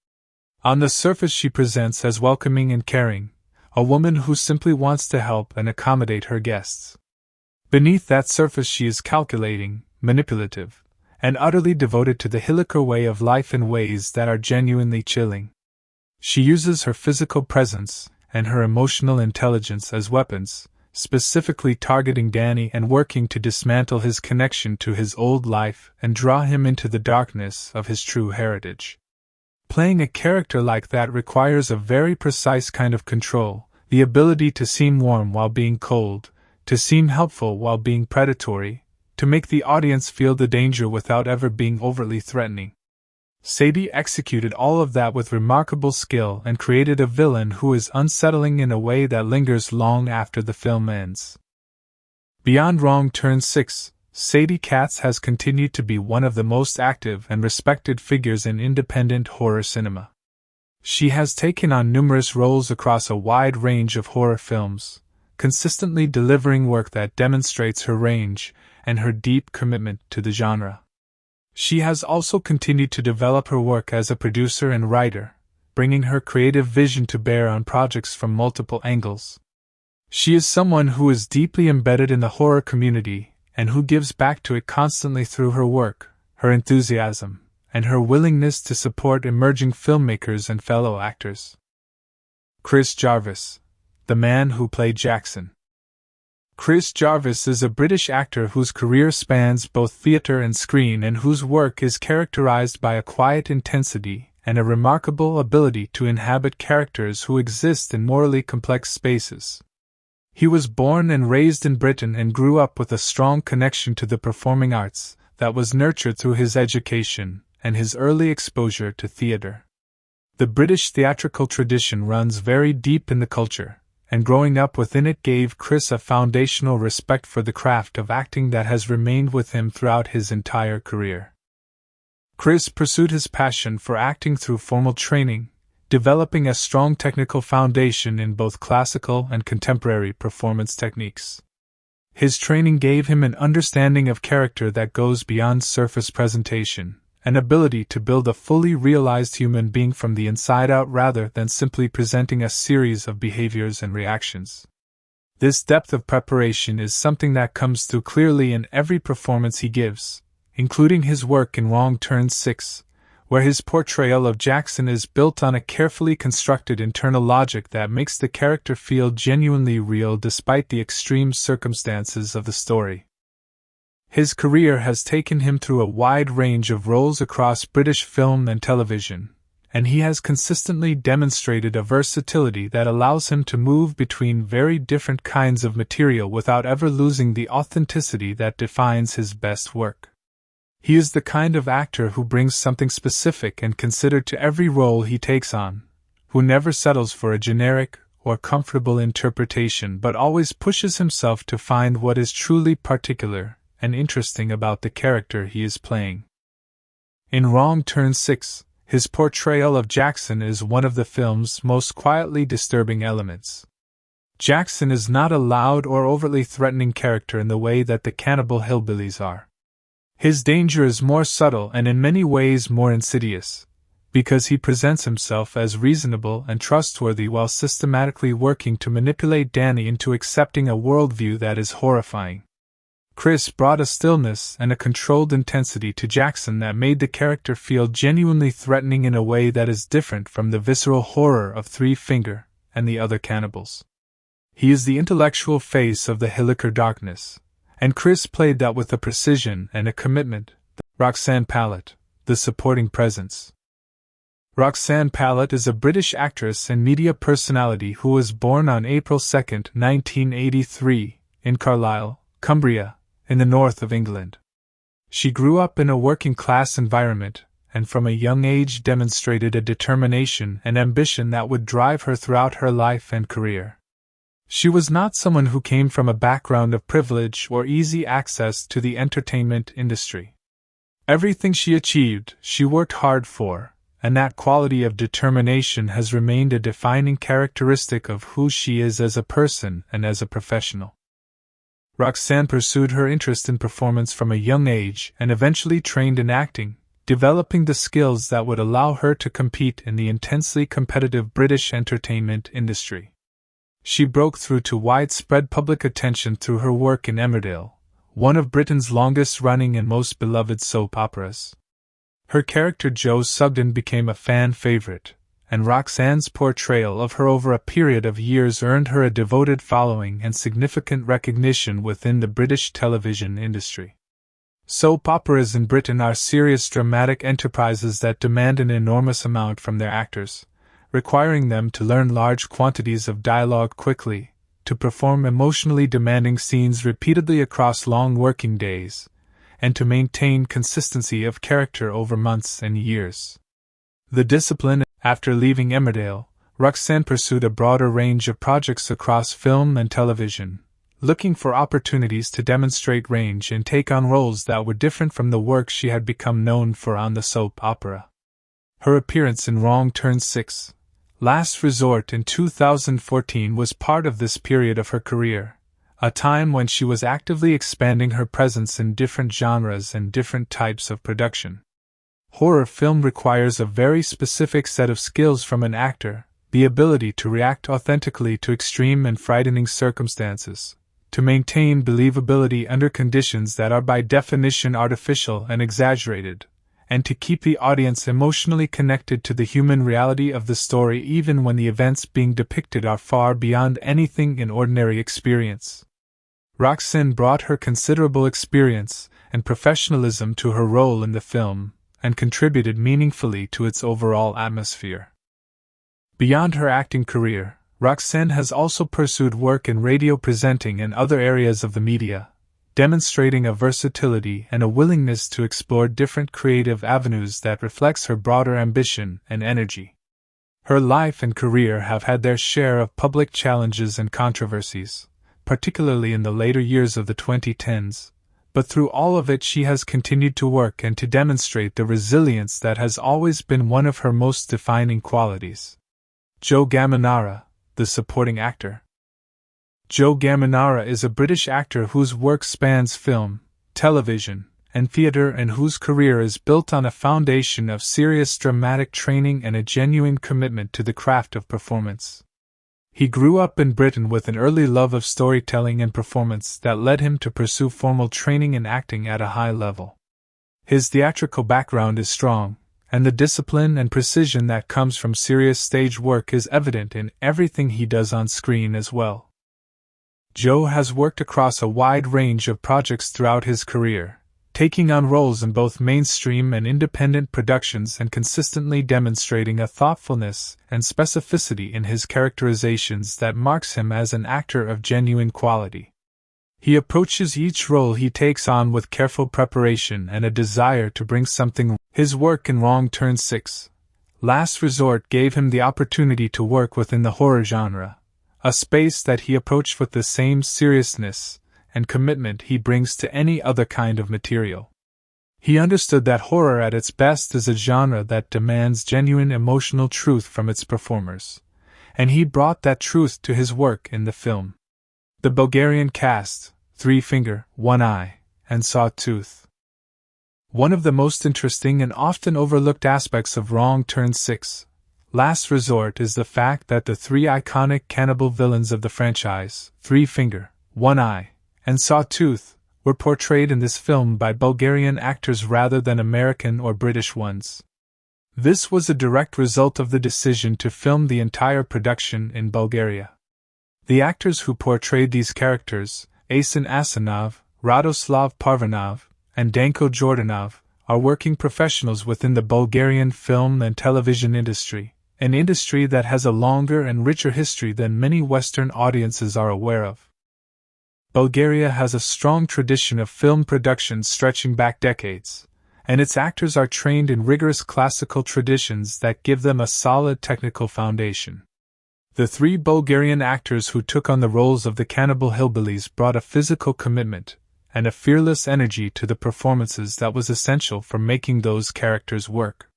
On the surface she presents as welcoming and caring, a woman who simply wants to help and accommodate her guests. Beneath that surface she is calculating, manipulative, and utterly devoted to the Hilliker way of life in ways that are genuinely chilling. She uses her physical presence and her emotional intelligence as weapons, specifically targeting Danny and working to dismantle his connection to his old life and draw him into the darkness of his true heritage. Playing a character like that requires a very precise kind of control, the ability to seem warm while being cold, to seem helpful while being predatory, to make the audience feel the danger without ever being overtly threatening. Sadie executed all of that with remarkable skill and created a villain who is unsettling in a way that lingers long after the film ends. Beyond Wrong Turn 6, Sadie Katz has continued to be one of the most active and respected figures in independent horror cinema. She has taken on numerous roles across a wide range of horror films, consistently delivering work that demonstrates her range and her deep commitment to the genre. She has also continued to develop her work as a producer and writer, bringing her creative vision to bear on projects from multiple angles. She is someone who is deeply embedded in the horror community and who gives back to it constantly through her work, her enthusiasm, and her willingness to support emerging filmmakers and fellow actors. Chris Jarvis, the man who played Jackson. Chris Jarvis is a British actor whose career spans both theatre and screen and whose work is characterized by a quiet intensity and a remarkable ability to inhabit characters who exist in morally complex spaces. He was born and raised in Britain and grew up with a strong connection to the performing arts that was nurtured through his education and his early exposure to theatre. The British theatrical tradition runs very deep in the culture, and growing up within it gave Chris a foundational respect for the craft of acting that has remained with him throughout his entire career. Chris pursued his passion for acting through formal training, developing a strong technical foundation in both classical and contemporary performance techniques. His training gave him an understanding of character that goes beyond surface presentation, an ability to build a fully realized human being from the inside out rather than simply presenting a series of behaviors and reactions. This depth of preparation is something that comes through clearly in every performance he gives, including his work in Wrong Turn 6, where his portrayal of Jackson is built on a carefully constructed internal logic that makes the character feel genuinely real despite the extreme circumstances of the story. His career has taken him through a wide range of roles across British film and television, and he has consistently demonstrated a versatility that allows him to move between very different kinds of material without ever losing the authenticity that defines his best work. He is the kind of actor who brings something specific and considered to every role he takes on, who never settles for a generic or comfortable interpretation but always pushes himself to find what is truly particular and interesting about the character he is playing. In Wrong Turn 6, his portrayal of Jackson is one of the film's most quietly disturbing elements. Jackson is not a loud or overtly threatening character in the way that the cannibal hillbillies are. His danger is more subtle and in many ways more insidious, because he presents himself as reasonable and trustworthy while systematically working to manipulate Danny into accepting a worldview that is horrifying. Chris brought a stillness and a controlled intensity to Jackson that made the character feel genuinely threatening in a way that is different from the visceral horror of Three Finger and the other cannibals. He is the intellectual face of the Hilliker darkness, and Chris played that with a precision and a commitment. Roxanne Pallett, the supporting presence. Roxanne Pallett is a British actress and media personality who was born on April 2, 1983, in Carlisle, Cumbria, in the north of England. She grew up in a working-class environment, and from a young age demonstrated a determination and ambition that would drive her throughout her life and career. She was not someone who came from a background of privilege or easy access to the entertainment industry. Everything she achieved, she worked hard for, and that quality of determination has remained a defining characteristic of who she is as a person and as a professional. Roxanne pursued her interest in performance from a young age and eventually trained in acting, developing the skills that would allow her to compete in the intensely competitive British entertainment industry. She broke through to widespread public attention through her work in Emmerdale, one of Britain's longest-running and most beloved soap operas. Her character Jo Sugden became a fan favorite, and Roxanne's portrayal of her over a period of years earned her a devoted following and significant recognition within the British television industry. Soap operas in Britain are serious dramatic enterprises that demand an enormous amount from their actors, requiring them to learn large quantities of dialogue quickly, to perform emotionally demanding scenes repeatedly across long working days, and to maintain consistency of character over months and years. The discipline. After leaving Emmerdale, Roxanne pursued a broader range of projects across film and television, looking for opportunities to demonstrate range and take on roles that were different from the work she had become known for on the soap opera. Her appearance in Wrong Turn 6, Last Resort in 2014 was part of this period of her career, a time when she was actively expanding her presence in different genres and different types of production. Horror film requires a very specific set of skills from an actor, the ability to react authentically to extreme and frightening circumstances, to maintain believability under conditions that are by definition artificial and exaggerated, and to keep the audience emotionally connected to the human reality of the story even when the events being depicted are far beyond anything in ordinary experience. Roxanne brought her considerable experience and professionalism to her role in the film, and contributed meaningfully to its overall atmosphere. Beyond her acting career, Roxanne has also pursued work in radio presenting and other areas of the media, demonstrating a versatility and a willingness to explore different creative avenues that reflects her broader ambition and energy. Her life and career have had their share of public challenges and controversies, particularly in the later years of the 2010s, but through all of it she has continued to work and to demonstrate the resilience that has always been one of her most defining qualities. Joe Gamanara, the supporting actor. Joe Gamanara is a British actor whose work spans film, television, and theatre and whose career is built on a foundation of serious dramatic training and a genuine commitment to the craft of performance. He grew up in Britain with an early love of storytelling and performance that led him to pursue formal training in acting at a high level. His theatrical background is strong, and the discipline and precision that comes from serious stage work is evident in everything he does on screen as well. Joe has worked across a wide range of projects throughout his career, taking on roles in both mainstream and independent productions and consistently demonstrating a thoughtfulness and specificity in his characterizations that marks him as an actor of genuine quality. He approaches each role he takes on with careful preparation and a desire to bring something. His work in Wrong Turn 6, Last Resort gave him the opportunity to work within the horror genre, a space that he approached with the same seriousness and commitment he brings to any other kind of material. He understood that horror at its best is a genre that demands genuine emotional truth from its performers, and he brought that truth to his work in the film. The Bulgarian cast, Three Finger, One Eye, and Sawtooth. One of the most interesting and often overlooked aspects of Wrong Turn 6, Last Resort is the fact that the three iconic cannibal villains of the franchise, Three Finger, One Eye, and Sawtooth, were portrayed in this film by Bulgarian actors rather than American or British ones. This was a direct result of the decision to film the entire production in Bulgaria. The actors who portrayed these characters, Asen Asanov, Radoslav Parvanov, and Danko Jordanov, are working professionals within the Bulgarian film and television industry, an industry that has a longer and richer history than many Western audiences are aware of. Bulgaria has a strong tradition of film production stretching back decades, and its actors are trained in rigorous classical traditions that give them a solid technical foundation. The three Bulgarian actors who took on the roles of the cannibal hillbillies brought a physical commitment and a fearless energy to the performances that was essential for making those characters work.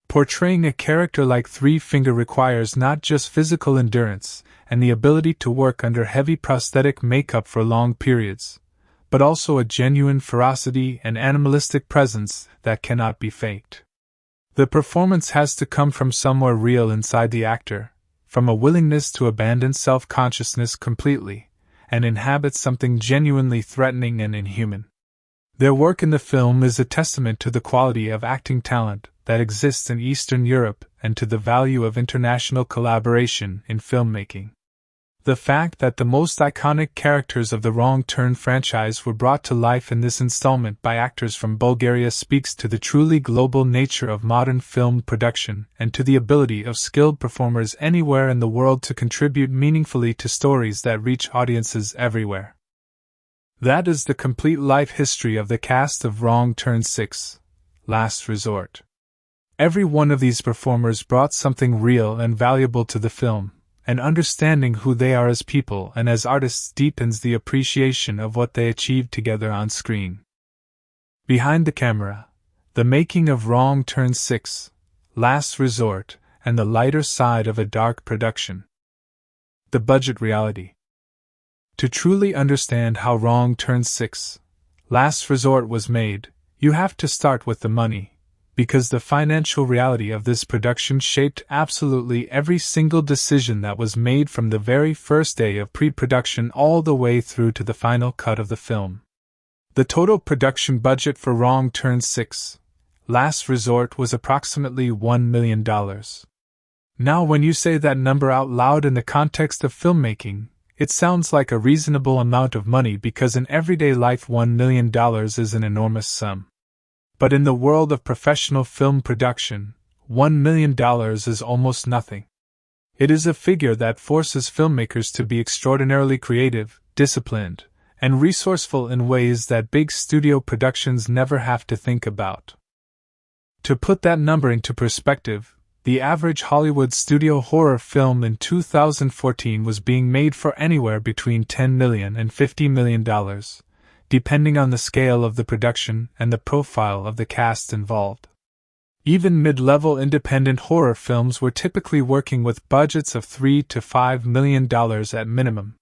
Portraying a character like Three Finger requires not just physical endurance and the ability to work under heavy prosthetic makeup for long periods, but also a genuine ferocity and animalistic presence that cannot be faked. The performance has to come from somewhere real inside the actor, from a willingness to abandon self-consciousness completely and inhabit something genuinely threatening and inhuman. Their work in the film is a testament to the quality of acting talent that exists in Eastern Europe and to the value of international collaboration in filmmaking. The fact that the most iconic characters of the Wrong Turn franchise were brought to life in this installment by actors from Bulgaria speaks to the truly global nature of modern film production and to the ability of skilled performers anywhere in the world to contribute meaningfully to stories that reach audiences everywhere. That is the complete life history of the cast of Wrong Turn 6, Last Resort. Every one of these performers brought something real and valuable to the film, and understanding who they are as people and as artists deepens the appreciation of what they achieved together on screen. Behind the camera, the making of Wrong Turn 6, Last Resort, and the lighter side of a dark production. The budget reality. To truly understand how Wrong Turn 6, Last Resort was made, you have to start with the money, because the financial reality of this production shaped absolutely every single decision that was made from the very first day of pre-production all the way through to the final cut of the film. The total production budget for Wrong Turn 6, Last Resort was approximately $1 million. Now when you say that number out loud in the context of filmmaking, it sounds like a reasonable amount of money because in everyday life $1 million is an enormous sum. But in the world of professional film production, $1 million is almost nothing. It is a figure that forces filmmakers to be extraordinarily creative, disciplined, and resourceful in ways that big studio productions never have to think about. To put that number into perspective, the average Hollywood studio horror film in 2014 was being made for anywhere between $10 million and $50 million, depending on the scale of the production and the profile of the cast involved. Even mid-level independent horror films were typically working with budgets of $3 to $5 million at minimum.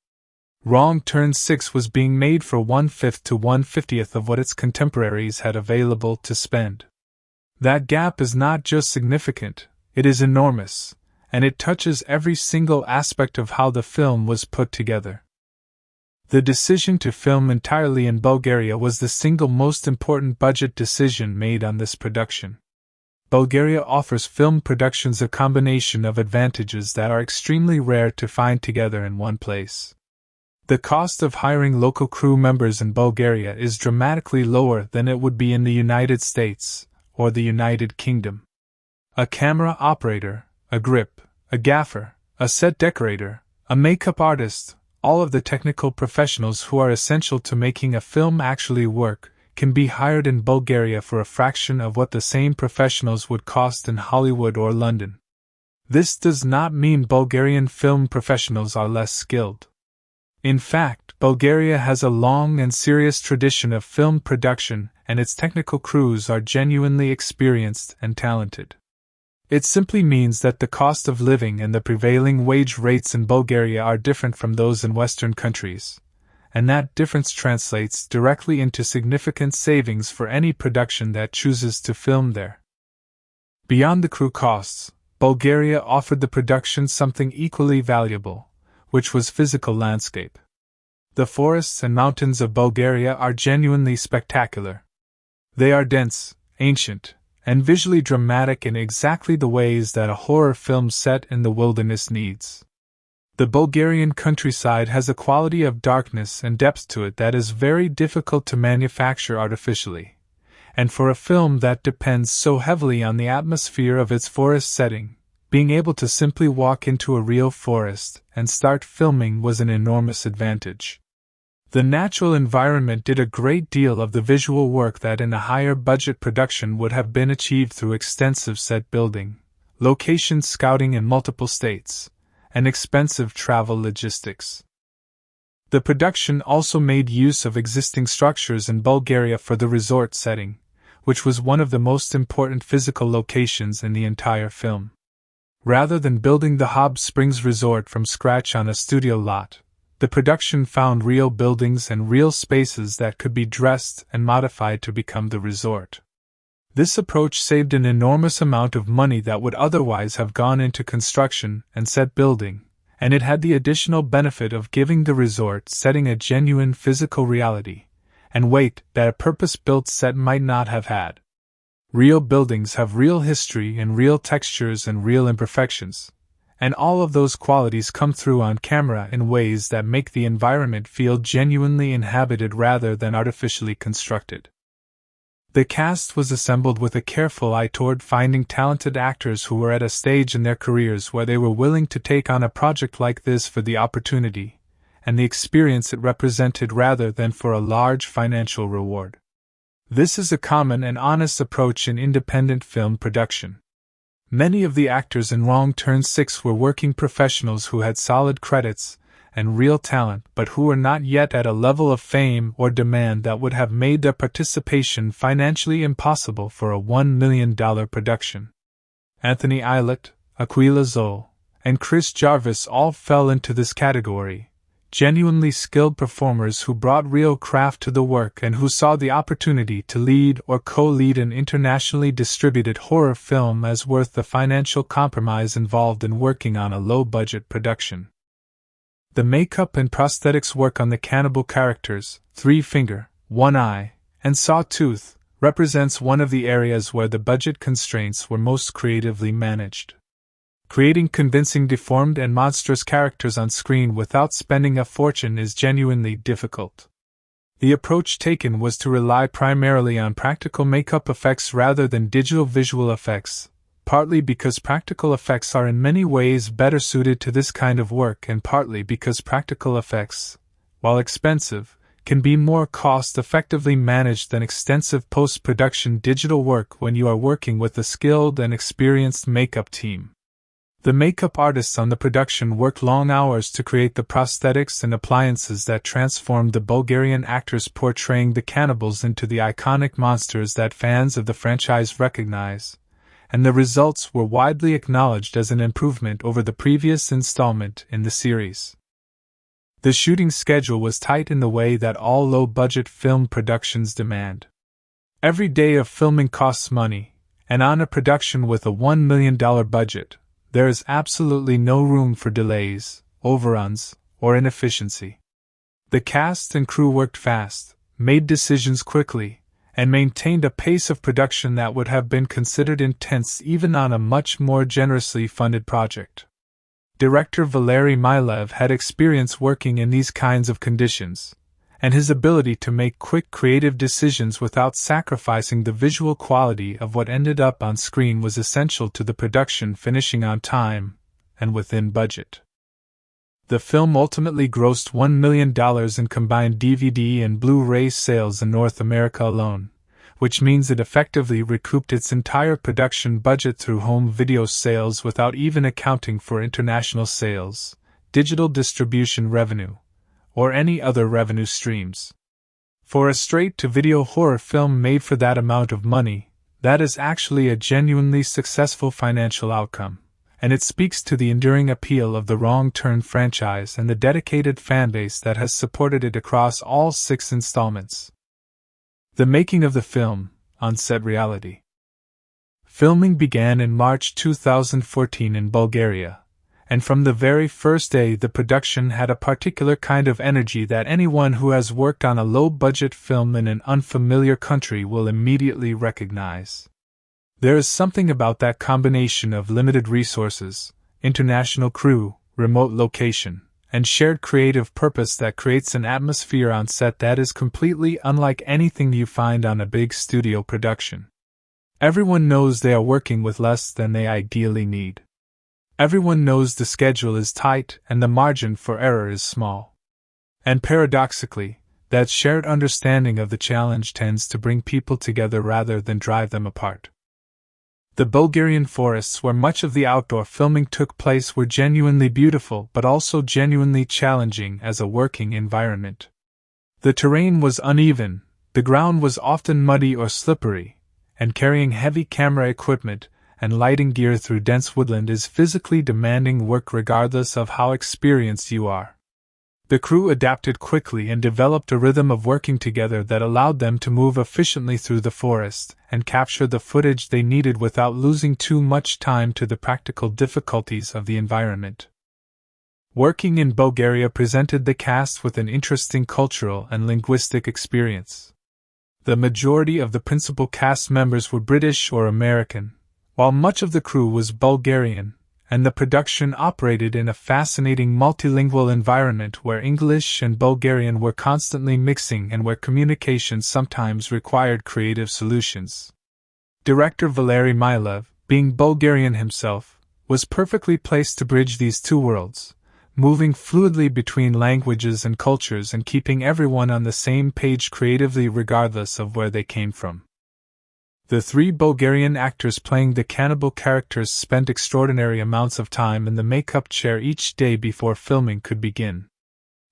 Wrong Turn 6 was being made for 1/5 to 1/50th of what its contemporaries had available to spend. That gap is not just significant, it is enormous, and it touches every single aspect of how the film was put together. The decision to film entirely in Bulgaria was the single most important budget decision made on this production. Bulgaria offers film productions a combination of advantages that are extremely rare to find together in one place. The cost of hiring local crew members in Bulgaria is dramatically lower than it would be in the United States or the United Kingdom. A camera operator, a grip, a gaffer, a set decorator, a makeup artist, all of the technical professionals who are essential to making a film actually work, can be hired in Bulgaria for a fraction of what the same professionals would cost in Hollywood or London. This does not mean Bulgarian film professionals are less skilled. In fact, Bulgaria has a long and serious tradition of film production, and its technical crews are genuinely experienced and talented. It simply means that the cost of living and the prevailing wage rates in Bulgaria are different from those in Western countries, and that difference translates directly into significant savings for any production that chooses to film there. Beyond the crew costs, Bulgaria offered the production something equally valuable, which was physical landscape. The forests and mountains of Bulgaria are genuinely spectacular. They are dense, ancient, and visually dramatic in exactly the ways that a horror film set in the wilderness needs. The Bulgarian countryside has a quality of darkness and depth to it that is very difficult to manufacture artificially, and for a film that depends so heavily on the atmosphere of its forest setting, being able to simply walk into a real forest and start filming was an enormous advantage. The natural environment did a great deal of the visual work that in a higher budget production would have been achieved through extensive set building, location scouting in multiple states, and expensive travel logistics. The production also made use of existing structures in Bulgaria for the resort setting, which was one of the most important physical locations in the entire film. Rather than building the Hob Springs Resort from scratch on a studio lot, the production found real buildings and real spaces that could be dressed and modified to become the resort. This approach saved an enormous amount of money that would otherwise have gone into construction and set building, and it had the additional benefit of giving the resort setting a genuine physical reality and weight that a purpose-built set might not have had. Real buildings have real history and real textures and real imperfections, and all of those qualities come through on camera in ways that make the environment feel genuinely inhabited rather than artificially constructed. The cast was assembled with a careful eye toward finding talented actors who were at a stage in their careers where they were willing to take on a project like this for the opportunity and the experience it represented rather than for a large financial reward. This is a common and honest approach in independent film production. Many of the actors in Wrong Turn 6 were working professionals who had solid credits and real talent but who were not yet at a level of fame or demand that would have made their participation financially impossible for a $1 million production. Anthony Aylett, Aquila Zoll, and Chris Jarvis all fell into this category, genuinely skilled performers who brought real craft to the work and who saw the opportunity to lead or co-lead an internationally distributed horror film as worth the financial compromise involved in working on a low-budget production. The makeup and prosthetics work on the cannibal characters, Three Finger, One Eye, and Sawtooth, represents one of the areas where the budget constraints were most creatively managed. Creating convincing deformed and monstrous characters on screen without spending a fortune is genuinely difficult. The approach taken was to rely primarily on practical makeup effects rather than digital visual effects, partly because practical effects are in many ways better suited to this kind of work and partly because practical effects, while expensive, can be more cost-effectively managed than extensive post-production digital work when you are working with a skilled and experienced makeup team. The makeup artists on the production worked long hours to create the prosthetics and appliances that transformed the Bulgarian actors portraying the cannibals into the iconic monsters that fans of the franchise recognize, and the results were widely acknowledged as an improvement over the previous installment in the series. The shooting schedule was tight in the way that all low-budget film productions demand. Every day of filming costs money, and on a production with a $1 million budget, there is absolutely no room for delays, overruns, or inefficiency. The cast and crew worked fast, made decisions quickly, and maintained a pace of production that would have been considered intense even on a much more generously funded project. Director Valery Milev had experience working in these kinds of conditions, and his ability to make quick creative decisions without sacrificing the visual quality of what ended up on screen was essential to the production finishing on time and within budget. The film ultimately grossed $1 million in combined DVD and Blu-ray sales in North America alone, which means it effectively recouped its entire production budget through home video sales without even accounting for international sales, digital distribution revenue, or any other revenue streams. For a straight-to-video horror film made for that amount of money, that is actually a genuinely successful financial outcome, and it speaks to the enduring appeal of the Wrong Turn franchise and the dedicated fanbase that has supported it across all 6 installments. The making of the film, on-set reality. Filming began in March 2014 in Bulgaria, and from the very first day the production had a particular kind of energy that anyone who has worked on a low-budget film in an unfamiliar country will immediately recognize. There is something about that combination of limited resources, international crew, remote location, and shared creative purpose that creates an atmosphere on set that is completely unlike anything you find on a big studio production. Everyone knows they are working with less than they ideally need. Everyone knows the schedule is tight and the margin for error is small. And paradoxically, that shared understanding of the challenge tends to bring people together rather than drive them apart. The Bulgarian forests where much of the outdoor filming took place were genuinely beautiful but also genuinely challenging as a working environment. The terrain was uneven, the ground was often muddy or slippery, and carrying heavy camera equipment and lighting gear through dense woodland is physically demanding work regardless of how experienced you are. The crew adapted quickly and developed a rhythm of working together that allowed them to move efficiently through the forest and capture the footage they needed without losing too much time to the practical difficulties of the environment. Working in Bulgaria presented the cast with an interesting cultural and linguistic experience. The majority of the principal cast members were British or American, while much of the crew was Bulgarian, and the production operated in a fascinating multilingual environment where English and Bulgarian were constantly mixing and where communication sometimes required creative solutions. Director Valery Milev, being Bulgarian himself, was perfectly placed to bridge these two worlds, moving fluidly between languages and cultures and keeping everyone on the same page creatively regardless of where they came from. The 3 Bulgarian actors playing the cannibal characters spent extraordinary amounts of time in the makeup chair each day before filming could begin.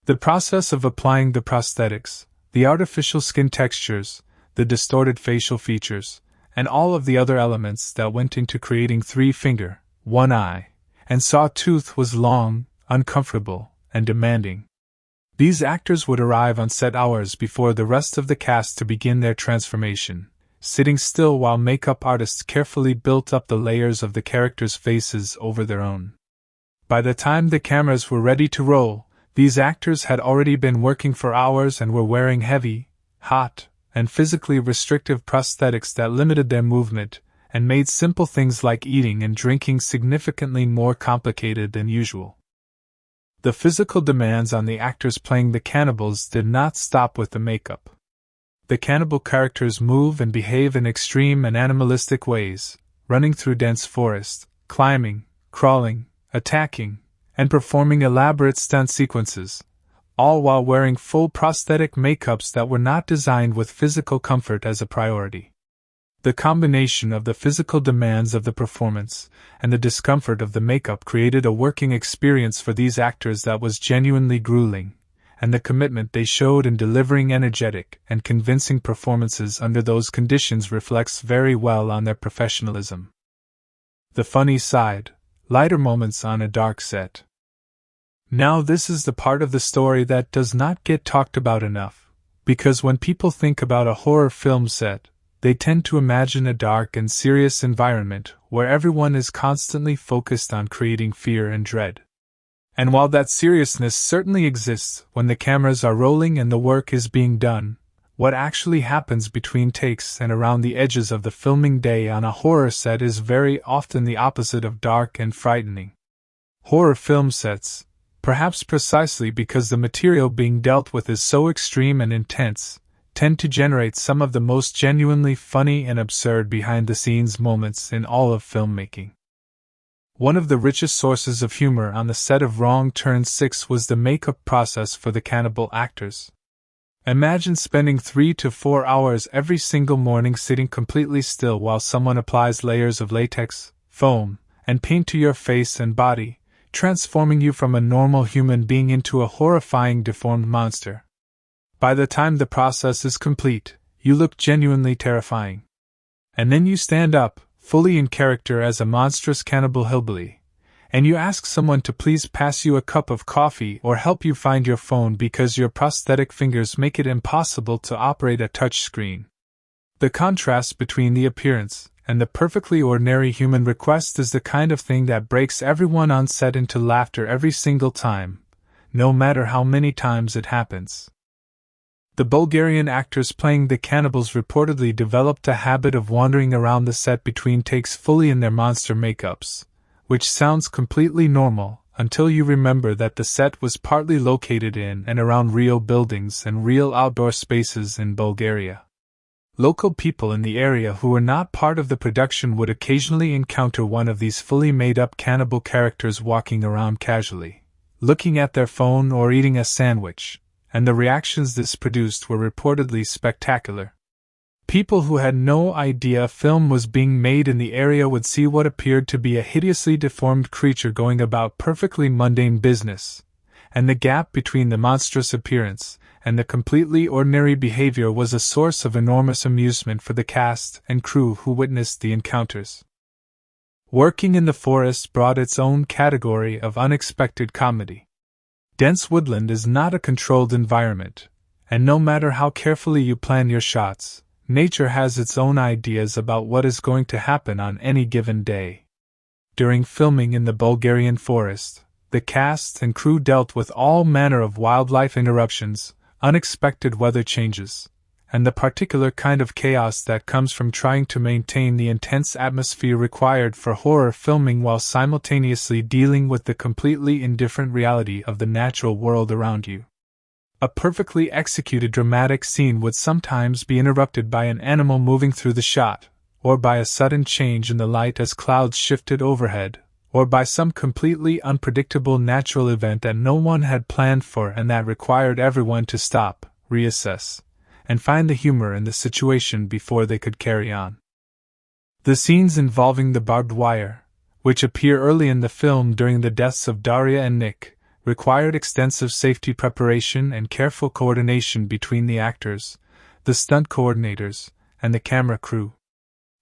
The process of applying the prosthetics, the artificial skin textures, the distorted facial features, and all of the other elements that went into creating 3-finger, 1-eye, and saw-tooth was long, uncomfortable, and demanding. These actors would arrive on set hours before the rest of the cast to begin their transformation, sitting still while makeup artists carefully built up the layers of the characters' faces over their own. By the time the cameras were ready to roll, these actors had already been working for hours and were wearing heavy, hot, and physically restrictive prosthetics that limited their movement and made simple things like eating and drinking significantly more complicated than usual. The physical demands on the actors playing the cannibals did not stop with the makeup. The cannibal characters move and behave in extreme and animalistic ways, running through dense forest, climbing, crawling, attacking, and performing elaborate stunt sequences, all while wearing full prosthetic makeups that were not designed with physical comfort as a priority. The combination of the physical demands of the performance and the discomfort of the makeup created a working experience for these actors that was genuinely grueling, and the commitment they showed in delivering energetic and convincing performances under those conditions reflects very well on their professionalism. The funny side, lighter moments on a dark set. Now this is the part of the story that does not get talked about enough, because when people think about a horror film set, they tend to imagine a dark and serious environment where everyone is constantly focused on creating fear and dread. And while that seriousness certainly exists when the cameras are rolling and the work is being done, what actually happens between takes and around the edges of the filming day on a horror set is very often the opposite of dark and frightening. Horror film sets, perhaps precisely because the material being dealt with is so extreme and intense, tend to generate some of the most genuinely funny and absurd behind-the-scenes moments in all of filmmaking. One of the richest sources of humor on the set of Wrong Turn 6 was the makeup process for the cannibal actors. Imagine spending 3 to 4 hours every single morning sitting completely still while someone applies layers of latex, foam, and paint to your face and body, transforming you from a normal human being into a horrifying deformed monster. By the time the process is complete, you look genuinely terrifying. And then you stand up, fully in character as a monstrous cannibal hillbilly, and you ask someone to please pass you a cup of coffee or help you find your phone because your prosthetic fingers make it impossible to operate a touch screen. The contrast between the appearance and the perfectly ordinary human request is the kind of thing that breaks everyone on set into laughter every single time, no matter how many times it happens. The Bulgarian actors playing the cannibals reportedly developed a habit of wandering around the set between takes fully in their monster makeups, which sounds completely normal until you remember that the set was partly located in and around real buildings and real outdoor spaces in Bulgaria. Local people in the area who were not part of the production would occasionally encounter one of these fully made-up cannibal characters walking around casually, looking at their phone or eating a sandwich, and the reactions this produced were reportedly spectacular. People who had no idea a film was being made in the area would see what appeared to be a hideously deformed creature going about perfectly mundane business, and the gap between the monstrous appearance and the completely ordinary behavior was a source of enormous amusement for the cast and crew who witnessed the encounters. Working in the forest brought its own category of unexpected comedy. Dense woodland is not a controlled environment, and no matter how carefully you plan your shots, nature has its own ideas about what is going to happen on any given day. During filming in the Bulgarian forest, the cast and crew dealt with all manner of wildlife interruptions, unexpected weather changes, and the particular kind of chaos that comes from trying to maintain the intense atmosphere required for horror filming while simultaneously dealing with the completely indifferent reality of the natural world around you. A perfectly executed dramatic scene would sometimes be interrupted by an animal moving through the shot, or by a sudden change in the light as clouds shifted overhead, or by some completely unpredictable natural event that no one had planned for and that required everyone to stop, reassess, and find the humor in the situation before they could carry on. The scenes involving the barbed wire, which appear early in the film during the deaths of Daria and Nick, required extensive safety preparation and careful coordination between the actors, the stunt coordinators, and the camera crew.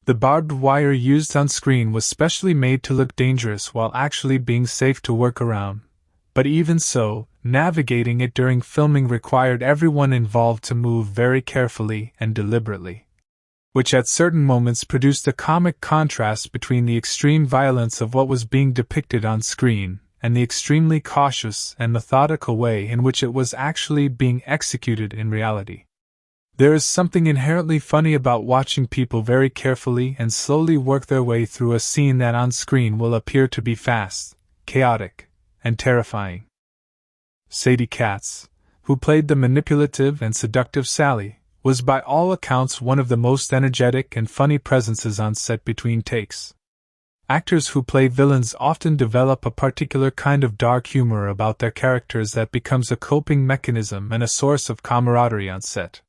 The barbed wire used on screen was specially made to look dangerous while actually being safe to work around, but even so, navigating it during filming required everyone involved to move very carefully and deliberately, which at certain moments produced a comic contrast between the extreme violence of what was being depicted on screen and the extremely cautious and methodical way in which it was actually being executed in reality. There is something inherently funny about watching people very carefully and slowly work their way through a scene that on screen will appear to be fast, chaotic, and terrifying. Sadie Katz, who played the manipulative and seductive Sally, was by all accounts one of the most energetic and funny presences on set between takes. Actors who play villains often develop a particular kind of dark humor about their characters that becomes a coping mechanism and a source of camaraderie on set.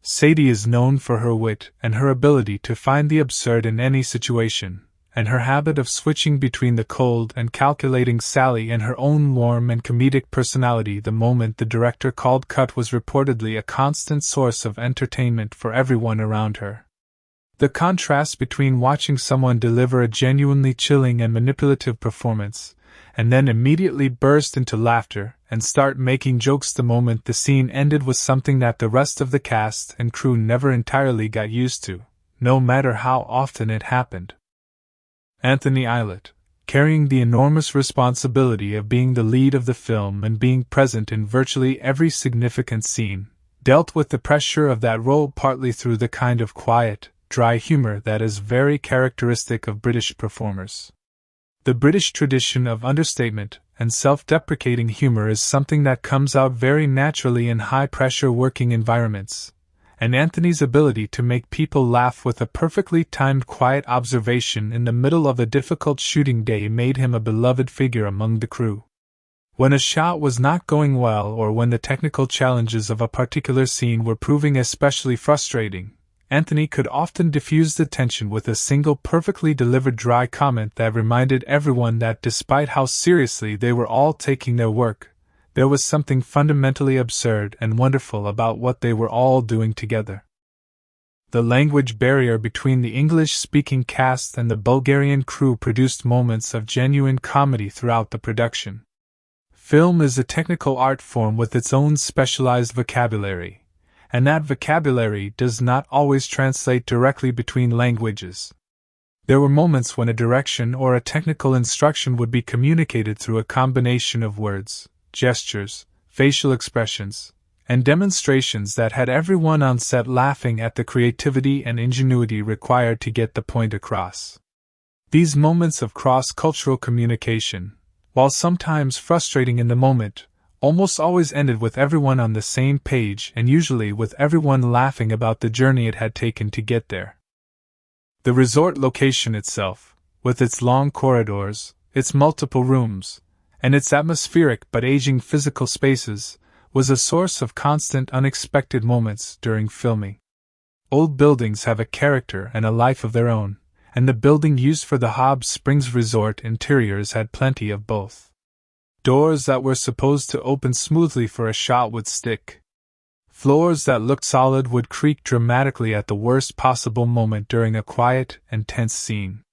Sadie is known for her wit and her ability to find the absurd in any situation, and her habit of switching between the cold and calculating Sally and her own warm and comedic personality the moment the director called cut was reportedly a constant source of entertainment for everyone around her. The contrast between watching someone deliver a genuinely chilling and manipulative performance, and then immediately burst into laughter and start making jokes the moment the scene ended was something that the rest of the cast and crew never entirely got used to, no matter how often it happened. Anthony Eilert, carrying the enormous responsibility of being the lead of the film and being present in virtually every significant scene, dealt with the pressure of that role partly through the kind of quiet, dry humor that is very characteristic of British performers. The British tradition of understatement and self-deprecating humor is something that comes out very naturally in high-pressure working environments, and Anthony's ability to make people laugh with a perfectly timed quiet observation in the middle of a difficult shooting day made him a beloved figure among the crew. When a shot was not going well or when the technical challenges of a particular scene were proving especially frustrating, Anthony could often diffuse the tension with a single perfectly delivered dry comment that reminded everyone that despite how seriously they were all taking their work, there was something fundamentally absurd and wonderful about what they were all doing together. The language barrier between the English-speaking cast and the Bulgarian crew produced moments of genuine comedy throughout the production. Film is a technical art form with its own specialized vocabulary, and that vocabulary does not always translate directly between languages. There were moments when a direction or a technical instruction would be communicated through a combination of words, gestures, facial expressions, and demonstrations that had everyone on set laughing at the creativity and ingenuity required to get the point across. These moments of cross-cultural communication, while sometimes frustrating in the moment, almost always ended with everyone on the same page and usually with everyone laughing about the journey it had taken to get there. The resort location itself, with its long corridors, its multiple rooms, and its atmospheric but aging physical spaces, was a source of constant unexpected moments during filming. Old buildings have a character and a life of their own, and the building used for the Hobbs Springs Resort interiors had plenty of both. Doors that were supposed to open smoothly for a shot would stick. Floors that looked solid would creak dramatically at the worst possible moment during a quiet and tense scene.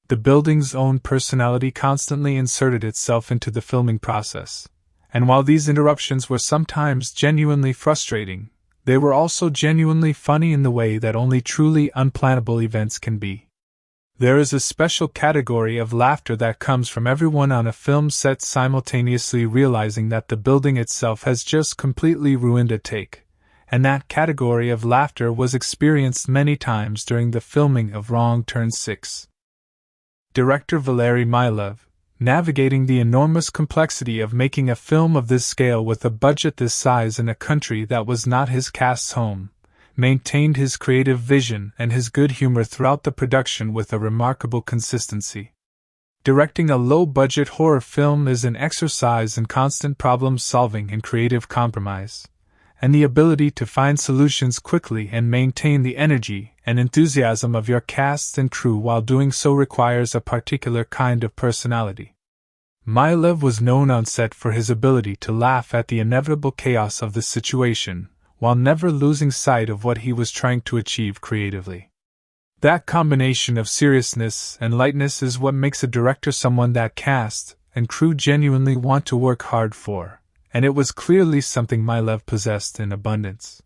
The building's own personality constantly inserted itself into the filming process, and while these interruptions were sometimes genuinely frustrating, they were also genuinely funny in the way that only truly unplannable events can be. There is a special category of laughter that comes from everyone on a film set simultaneously realizing that the building itself has just completely ruined a take, and that category of laughter was experienced many times during the filming of Wrong Turn 6. Director Valery Milov, navigating the enormous complexity of making a film of this scale with a budget this size in a country that was not his cast's home, maintained his creative vision and his good humor throughout the production with a remarkable consistency. Directing a low-budget horror film is an exercise in constant problem-solving and creative compromise, and the ability to find solutions quickly and maintain the energy and enthusiasm of your cast and crew while doing so requires a particular kind of personality. Milov was known on set for his ability to laugh at the inevitable chaos of the situation, while never losing sight of what he was trying to achieve creatively. That combination of seriousness and lightness is what makes a director someone that cast and crew genuinely want to work hard for, and it was clearly something Milov possessed in abundance.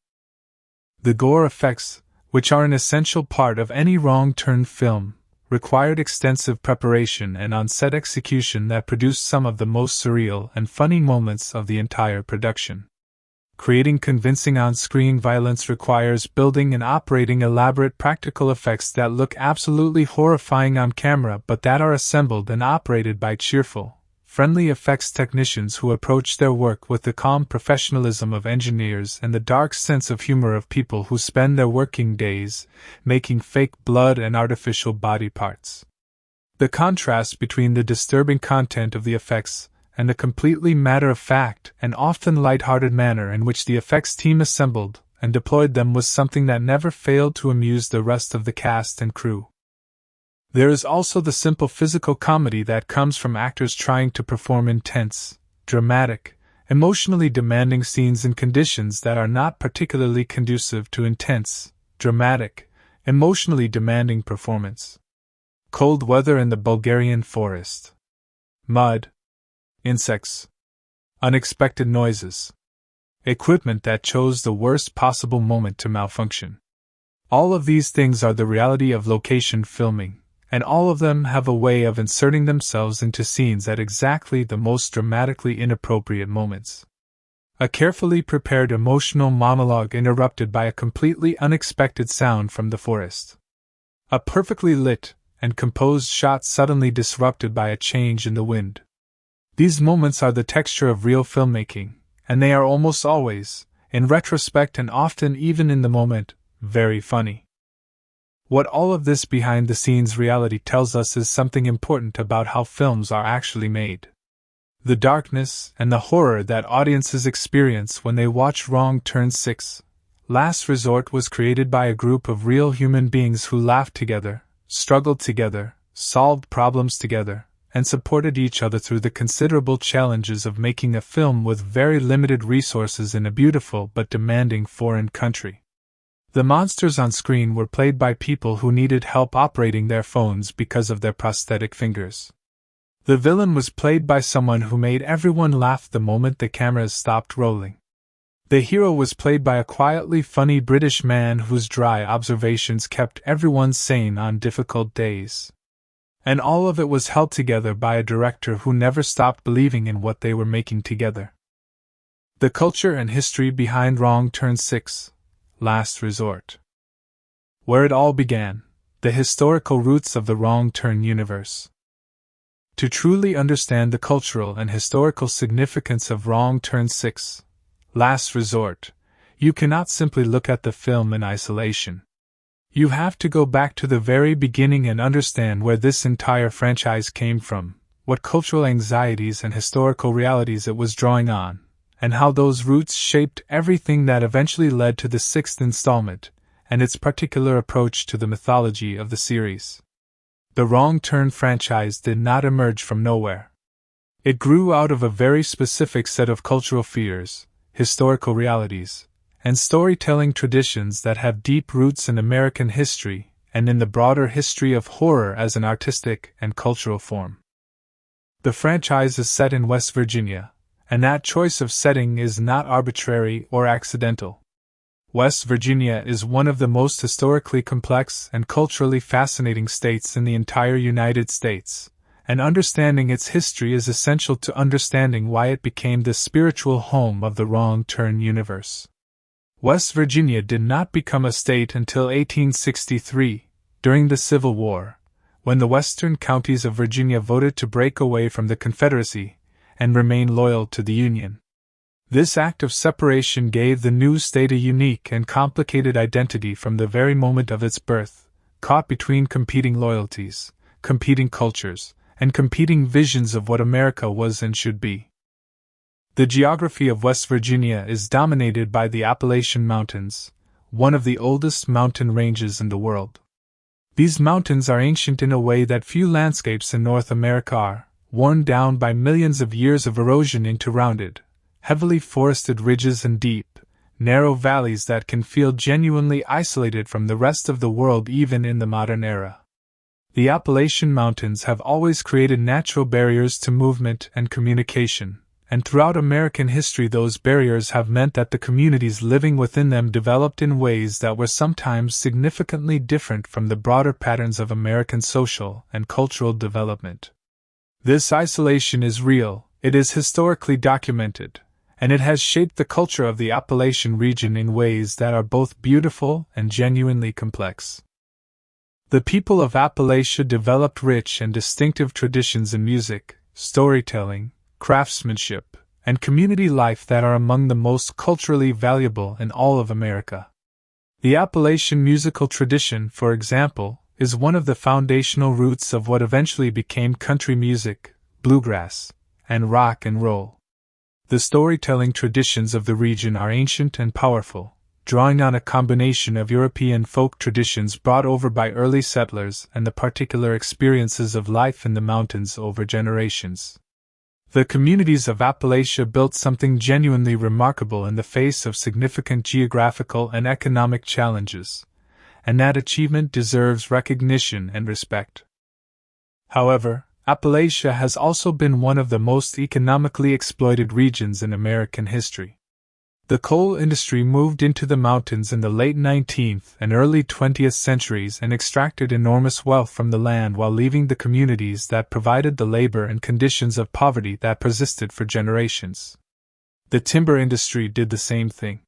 The gore effects, which are an essential part of any wrong-turn film, required extensive preparation and on-set execution that produced some of the most surreal and funny moments of the entire production. Creating convincing on-screen violence requires building and operating elaborate practical effects that look absolutely horrifying on camera but that are assembled and operated by cheerful, friendly effects technicians who approach their work with the calm professionalism of engineers and the dark sense of humor of people who spend their working days making fake blood and artificial body parts. The contrast between the disturbing content of the effects and the completely matter-of-fact and often light-hearted manner in which the effects team assembled and deployed them was something that never failed to amuse the rest of the cast and crew. There is also the simple physical comedy that comes from actors trying to perform intense, dramatic, emotionally demanding scenes in conditions that are not particularly conducive to intense, dramatic, emotionally demanding performance. Cold weather in the Bulgarian forest. Mud. Insects. Unexpected noises. Equipment that chose the worst possible moment to malfunction. All of these things are the reality of location filming, and all of them have a way of inserting themselves into scenes at exactly the most dramatically inappropriate moments. A carefully prepared emotional monologue interrupted by a completely unexpected sound from the forest. A perfectly lit and composed shot suddenly disrupted by a change in the wind. These moments are the texture of real filmmaking, and they are almost always, in retrospect and often even in the moment, very funny. What all of this behind-the-scenes reality tells us is something important about how films are actually made. The darkness and the horror that audiences experience when they watch Wrong Turn 6, Last Resort was created by a group of real human beings who laughed together, struggled together, solved problems together, and supported each other through the considerable challenges of making a film with very limited resources in a beautiful but demanding foreign country. The monsters on screen were played by people who needed help operating their phones because of their prosthetic fingers. The villain was played by someone who made everyone laugh the moment the cameras stopped rolling. The hero was played by a quietly funny British man whose dry observations kept everyone sane on difficult days. And all of it was held together by a director who never stopped believing in what they were making together. The culture and history behind Wrong Turn 6, Last Resort. Where it all began, the historical roots of the Wrong Turn universe. To truly understand the cultural and historical significance of Wrong Turn 6, Last Resort, you cannot simply look at the film in isolation. You have to go back to the very beginning and understand where this entire franchise came from, what cultural anxieties and historical realities it was drawing on, and how those roots shaped everything that eventually led to the sixth installment, and its particular approach to the mythology of the series. The Wrong Turn franchise did not emerge from nowhere. It grew out of a very specific set of cultural fears, historical realities, and storytelling traditions that have deep roots in American history and in the broader history of horror as an artistic and cultural form. The franchise is set in West Virginia, and that choice of setting is not arbitrary or accidental. West Virginia is one of the most historically complex and culturally fascinating states in the entire United States, and understanding its history is essential to understanding why it became the spiritual home of the Wrong Turn universe. West Virginia did not become a state until 1863, during the Civil War, when the western counties of Virginia voted to break away from the Confederacy and remain loyal to the Union. This act of separation gave the new state a unique and complicated identity from the very moment of its birth, caught between competing loyalties, competing cultures, and competing visions of what America was and should be. The geography of West Virginia is dominated by the Appalachian Mountains, one of the oldest mountain ranges in the world. These mountains are ancient in a way that few landscapes in North America are, worn down by millions of years of erosion into rounded, heavily forested ridges and deep, narrow valleys that can feel genuinely isolated from the rest of the world even in the modern era. The Appalachian Mountains have always created natural barriers to movement and communication, and throughout American history those barriers have meant that the communities living within them developed in ways that were sometimes significantly different from the broader patterns of American social and cultural development. This isolation is real, it is historically documented, and it has shaped the culture of the Appalachian region in ways that are both beautiful and genuinely complex. The people of Appalachia developed rich and distinctive traditions in music, storytelling, craftsmanship, and community life that are among the most culturally valuable in all of America. The Appalachian musical tradition, for example, is one of the foundational roots of what eventually became country music, bluegrass, and rock and roll. The storytelling traditions of the region are ancient and powerful, drawing on a combination of European folk traditions brought over by early settlers and the particular experiences of life in the mountains over generations. The communities of Appalachia built something genuinely remarkable in the face of significant geographical and economic challenges, and that achievement deserves recognition and respect. However, Appalachia has also been one of the most economically exploited regions in American history. The coal industry moved into the mountains in the late 19th and early 20th centuries and extracted enormous wealth from the land while leaving the communities that provided the labor and conditions of poverty that persisted for generations. The timber industry did the same thing.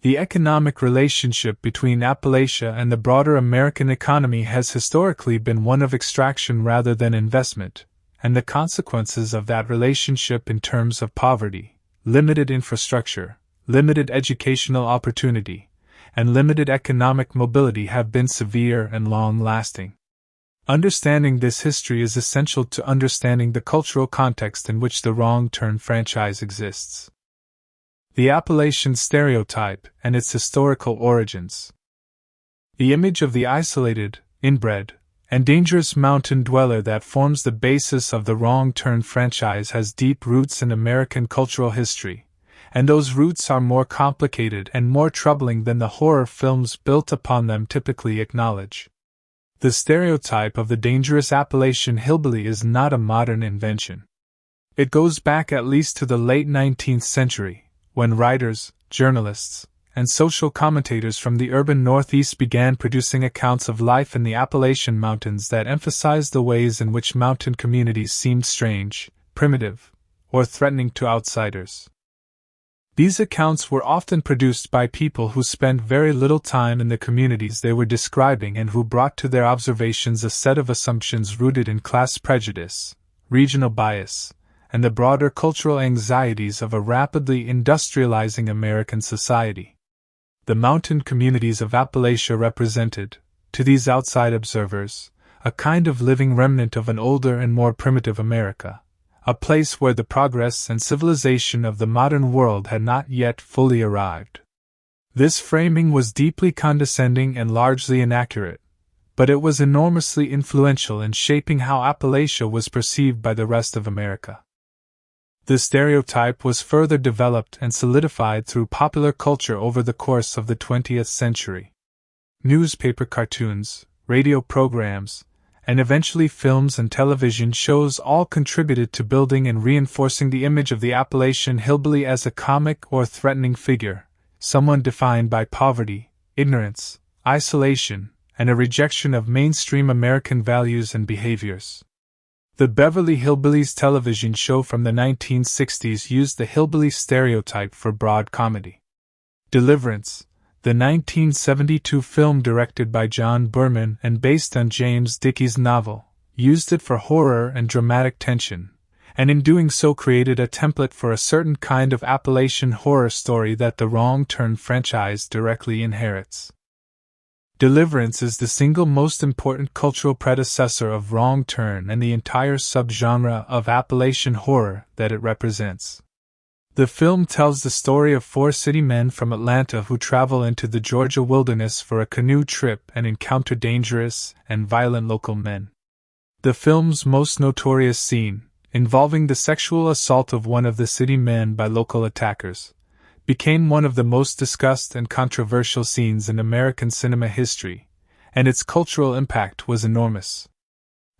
The economic relationship between Appalachia and the broader American economy has historically been one of extraction rather than investment, and the consequences of that relationship in terms of poverty, limited infrastructure, limited educational opportunity, and limited economic mobility have been severe and long-lasting. Understanding this history is essential to understanding the cultural context in which the Wrong Turn franchise exists. The Appalachian stereotype and its historical origins. The image of the isolated, inbred, and dangerous mountain dweller that forms the basis of the Wrong Turn franchise has deep roots in American cultural history, and those roots are more complicated and more troubling than the horror films built upon them typically acknowledge. The stereotype of the dangerous Appalachian hillbilly is not a modern invention. It goes back at least to the late 19th century, when writers, journalists, and social commentators from the urban Northeast began producing accounts of life in the Appalachian Mountains that emphasized the ways in which mountain communities seemed strange, primitive, or threatening to outsiders. These accounts were often produced by people who spent very little time in the communities they were describing and who brought to their observations a set of assumptions rooted in class prejudice, regional bias, and the broader cultural anxieties of a rapidly industrializing American society. The mountain communities of Appalachia represented, to these outside observers, a kind of living remnant of an older and more primitive America, a place where the progress and civilization of the modern world had not yet fully arrived. This framing was deeply condescending and largely inaccurate, but it was enormously influential in shaping how Appalachia was perceived by the rest of America. The stereotype was further developed and solidified through popular culture over the course of the 20th century. Newspaper cartoons, radio programs, and eventually films and television shows all contributed to building and reinforcing the image of the Appalachian hillbilly as a comic or threatening figure, someone defined by poverty, ignorance, isolation, and a rejection of mainstream American values and behaviors. The Beverly Hillbillies television show from the 1960s used the hillbilly stereotype for broad comedy. Deliverance, the 1972 film directed by John Berman and based on James Dickey's novel, used it for horror and dramatic tension, and in doing so created a template for a certain kind of Appalachian horror story that the Wrong Turn franchise directly inherits. Deliverance is the single most important cultural predecessor of Wrong Turn and the entire subgenre of Appalachian horror that it represents. The film tells the story of four city men from Atlanta who travel into the Georgia wilderness for a canoe trip and encounter dangerous and violent local men. The film's most notorious scene, involving the sexual assault of one of the city men by local attackers, became one of the most discussed and controversial scenes in American cinema history, and its cultural impact was enormous.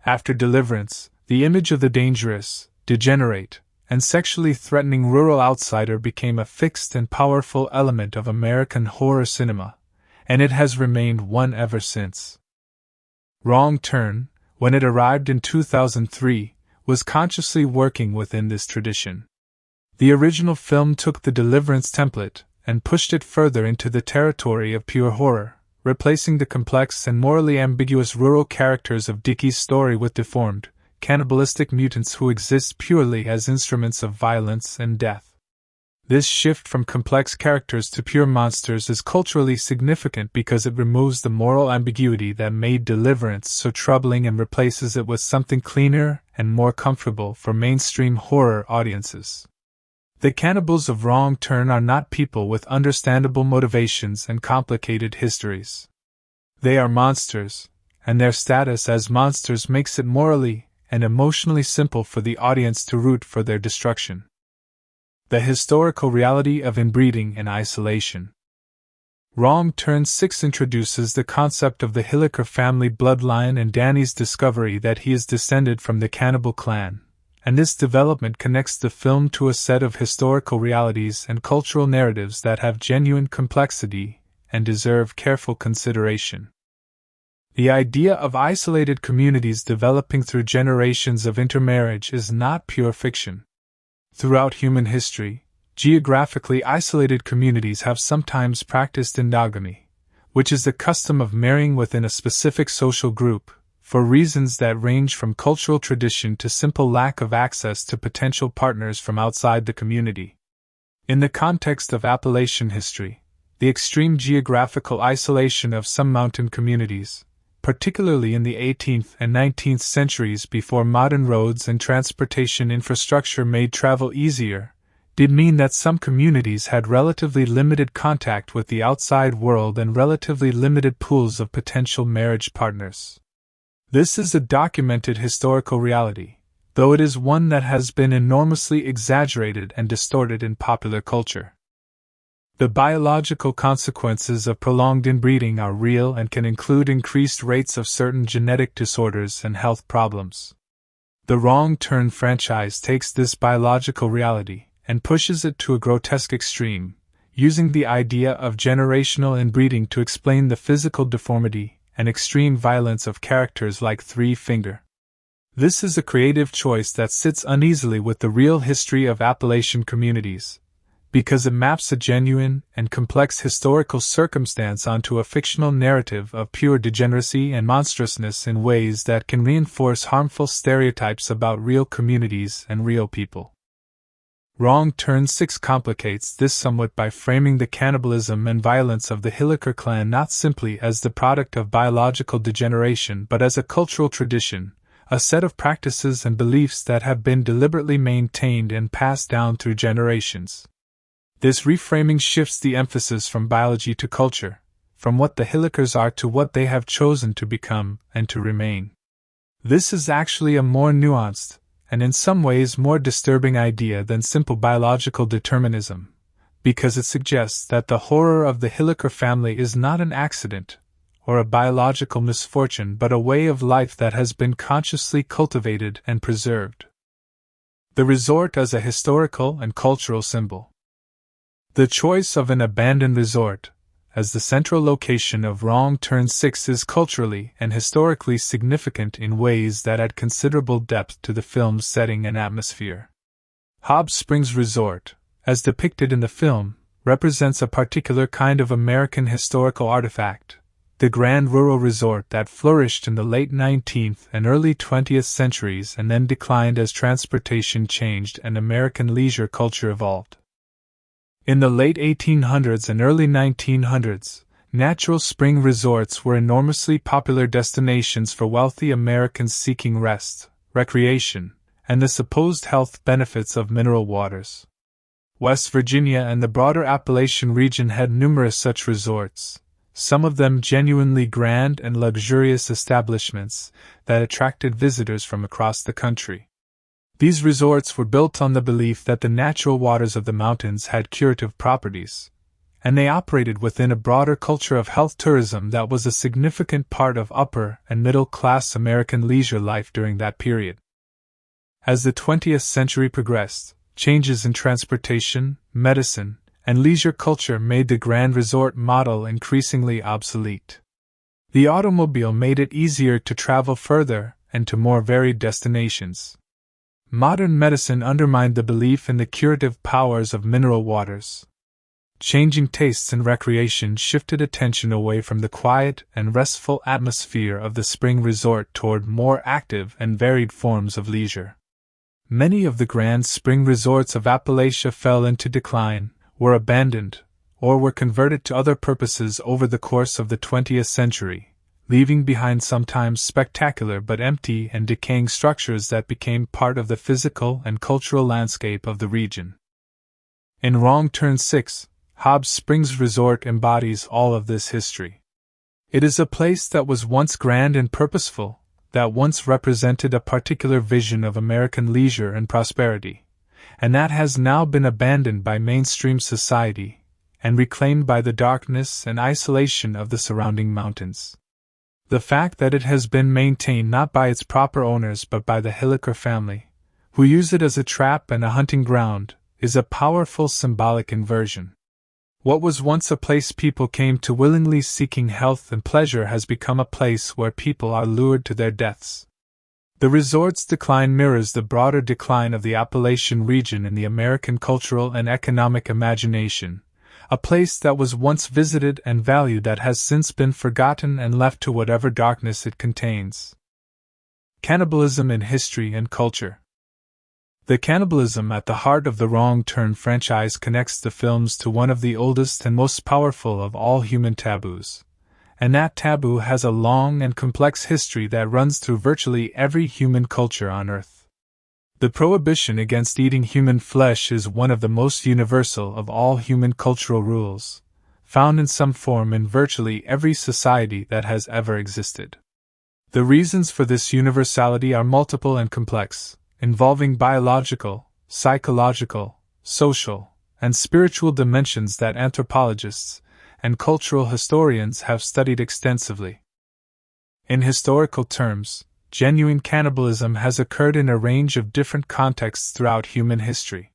After Deliverance, the image of the dangerous, degenerate, and sexually threatening rural outsider became a fixed and powerful element of American horror cinema, and it has remained one ever since. Wrong Turn, when it arrived in 2003, was consciously working within this tradition. The original film took the Deliverance template and pushed it further into the territory of pure horror, replacing the complex and morally ambiguous rural characters of Dickey's story with deformed, cannibalistic mutants who exist purely as instruments of violence and death. This shift from complex characters to pure monsters is culturally significant because it removes the moral ambiguity that made Deliverance so troubling and replaces it with something cleaner and more comfortable for mainstream horror audiences. The cannibals of Wrong Turn are not people with understandable motivations and complicated histories. They are monsters, and their status as monsters makes it morally and emotionally simple for the audience to root for their destruction. The historical reality of inbreeding and isolation. Wrong Turn 6 introduces the concept of the Hilliker family bloodline and Danny's discovery that he is descended from the cannibal clan, and this development connects the film to a set of historical realities and cultural narratives that have genuine complexity and deserve careful consideration. The idea of isolated communities developing through generations of intermarriage is not pure fiction. Throughout human history, geographically isolated communities have sometimes practiced endogamy, which is the custom of marrying within a specific social group, for reasons that range from cultural tradition to simple lack of access to potential partners from outside the community. In the context of Appalachian history, the extreme geographical isolation of some mountain communities, particularly in the 18th and 19th centuries before modern roads and transportation infrastructure made travel easier, did mean that some communities had relatively limited contact with the outside world and relatively limited pools of potential marriage partners. This is a documented historical reality, though it is one that has been enormously exaggerated and distorted in popular culture. The biological consequences of prolonged inbreeding are real and can include increased rates of certain genetic disorders and health problems. The Wrong Turn franchise takes this biological reality and pushes it to a grotesque extreme, using the idea of generational inbreeding to explain the physical deformity and extreme violence of characters like Three Finger. This is a creative choice that sits uneasily with the real history of Appalachian communities, because it maps a genuine and complex historical circumstance onto a fictional narrative of pure degeneracy and monstrousness in ways that can reinforce harmful stereotypes about real communities and real people. Wrong Turn 6 complicates this somewhat by framing the cannibalism and violence of the Hilliker clan not simply as the product of biological degeneration but as a cultural tradition, a set of practices and beliefs that have been deliberately maintained and passed down through generations. This reframing shifts the emphasis from biology to culture, from what the Hillikers are to what they have chosen to become and to remain. This is actually a more nuanced, and in some ways more disturbing idea than simple biological determinism, because it suggests that the horror of the Hilliker family is not an accident or a biological misfortune but a way of life that has been consciously cultivated and preserved. The resort as a historical and cultural symbol. The choice of an abandoned resort as the central location of Wrong Turn 6 is culturally and historically significant in ways that add considerable depth to the film's setting and atmosphere. Hobbs Springs Resort, as depicted in the film, represents a particular kind of American historical artifact, the grand rural resort that flourished in the late 19th and early 20th centuries and then declined as transportation changed and American leisure culture evolved. In the late 1800s and early 1900s, natural spring resorts were enormously popular destinations for wealthy Americans seeking rest, recreation, and the supposed health benefits of mineral waters. West Virginia and the broader Appalachian region had numerous such resorts, some of them genuinely grand and luxurious establishments that attracted visitors from across the country. These resorts were built on the belief that the natural waters of the mountains had curative properties, and they operated within a broader culture of health tourism that was a significant part of upper and middle-class American leisure life during that period. As the 20th century progressed, changes in transportation, medicine, and leisure culture made the grand resort model increasingly obsolete. The automobile made it easier to travel further and to more varied destinations. Modern medicine undermined the belief in the curative powers of mineral waters. Changing tastes in recreation shifted attention away from the quiet and restful atmosphere of the spring resort toward more active and varied forms of leisure. Many of the grand spring resorts of Appalachia fell into decline, were abandoned, or were converted to other purposes over the course of the 20th century, leaving behind sometimes spectacular but empty and decaying structures that became part of the physical and cultural landscape of the region. In Wrong Turn 6, Hobbs Springs Resort embodies all of this history. It is a place that was once grand and purposeful, that once represented a particular vision of American leisure and prosperity, and that has now been abandoned by mainstream society and reclaimed by the darkness and isolation of the surrounding mountains. The fact that it has been maintained not by its proper owners but by the Hilliker family, who use it as a trap and a hunting ground, is a powerful symbolic inversion. What was once a place people came to willingly seeking health and pleasure has become a place where people are lured to their deaths. The resort's decline mirrors the broader decline of the Appalachian region in the American cultural and economic imagination, a place that was once visited and valued that has since been forgotten and left to whatever darkness it contains. Cannibalism in history and culture. The cannibalism at the heart of the Wrong Turn franchise connects the films to one of the oldest and most powerful of all human taboos, and that taboo has a long and complex history that runs through virtually every human culture on Earth. The prohibition against eating human flesh is one of the most universal of all human cultural rules, found in some form in virtually every society that has ever existed. The reasons for this universality are multiple and complex, involving biological, psychological, social, and spiritual dimensions that anthropologists and cultural historians have studied extensively. In historical terms, genuine cannibalism has occurred in a range of different contexts throughout human history.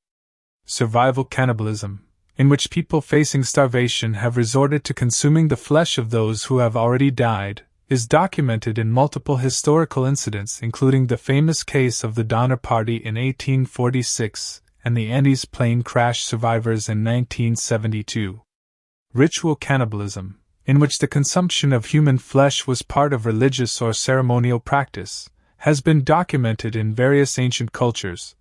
Survival cannibalism, in which people facing starvation have resorted to consuming the flesh of those who have already died, is documented in multiple historical incidents, including the famous case of the Donner Party in 1846 and the Andes plane crash survivors in 1972. Ritual cannibalism, in which the consumption of human flesh was part of religious or ceremonial practice, has been documented in various ancient cultures,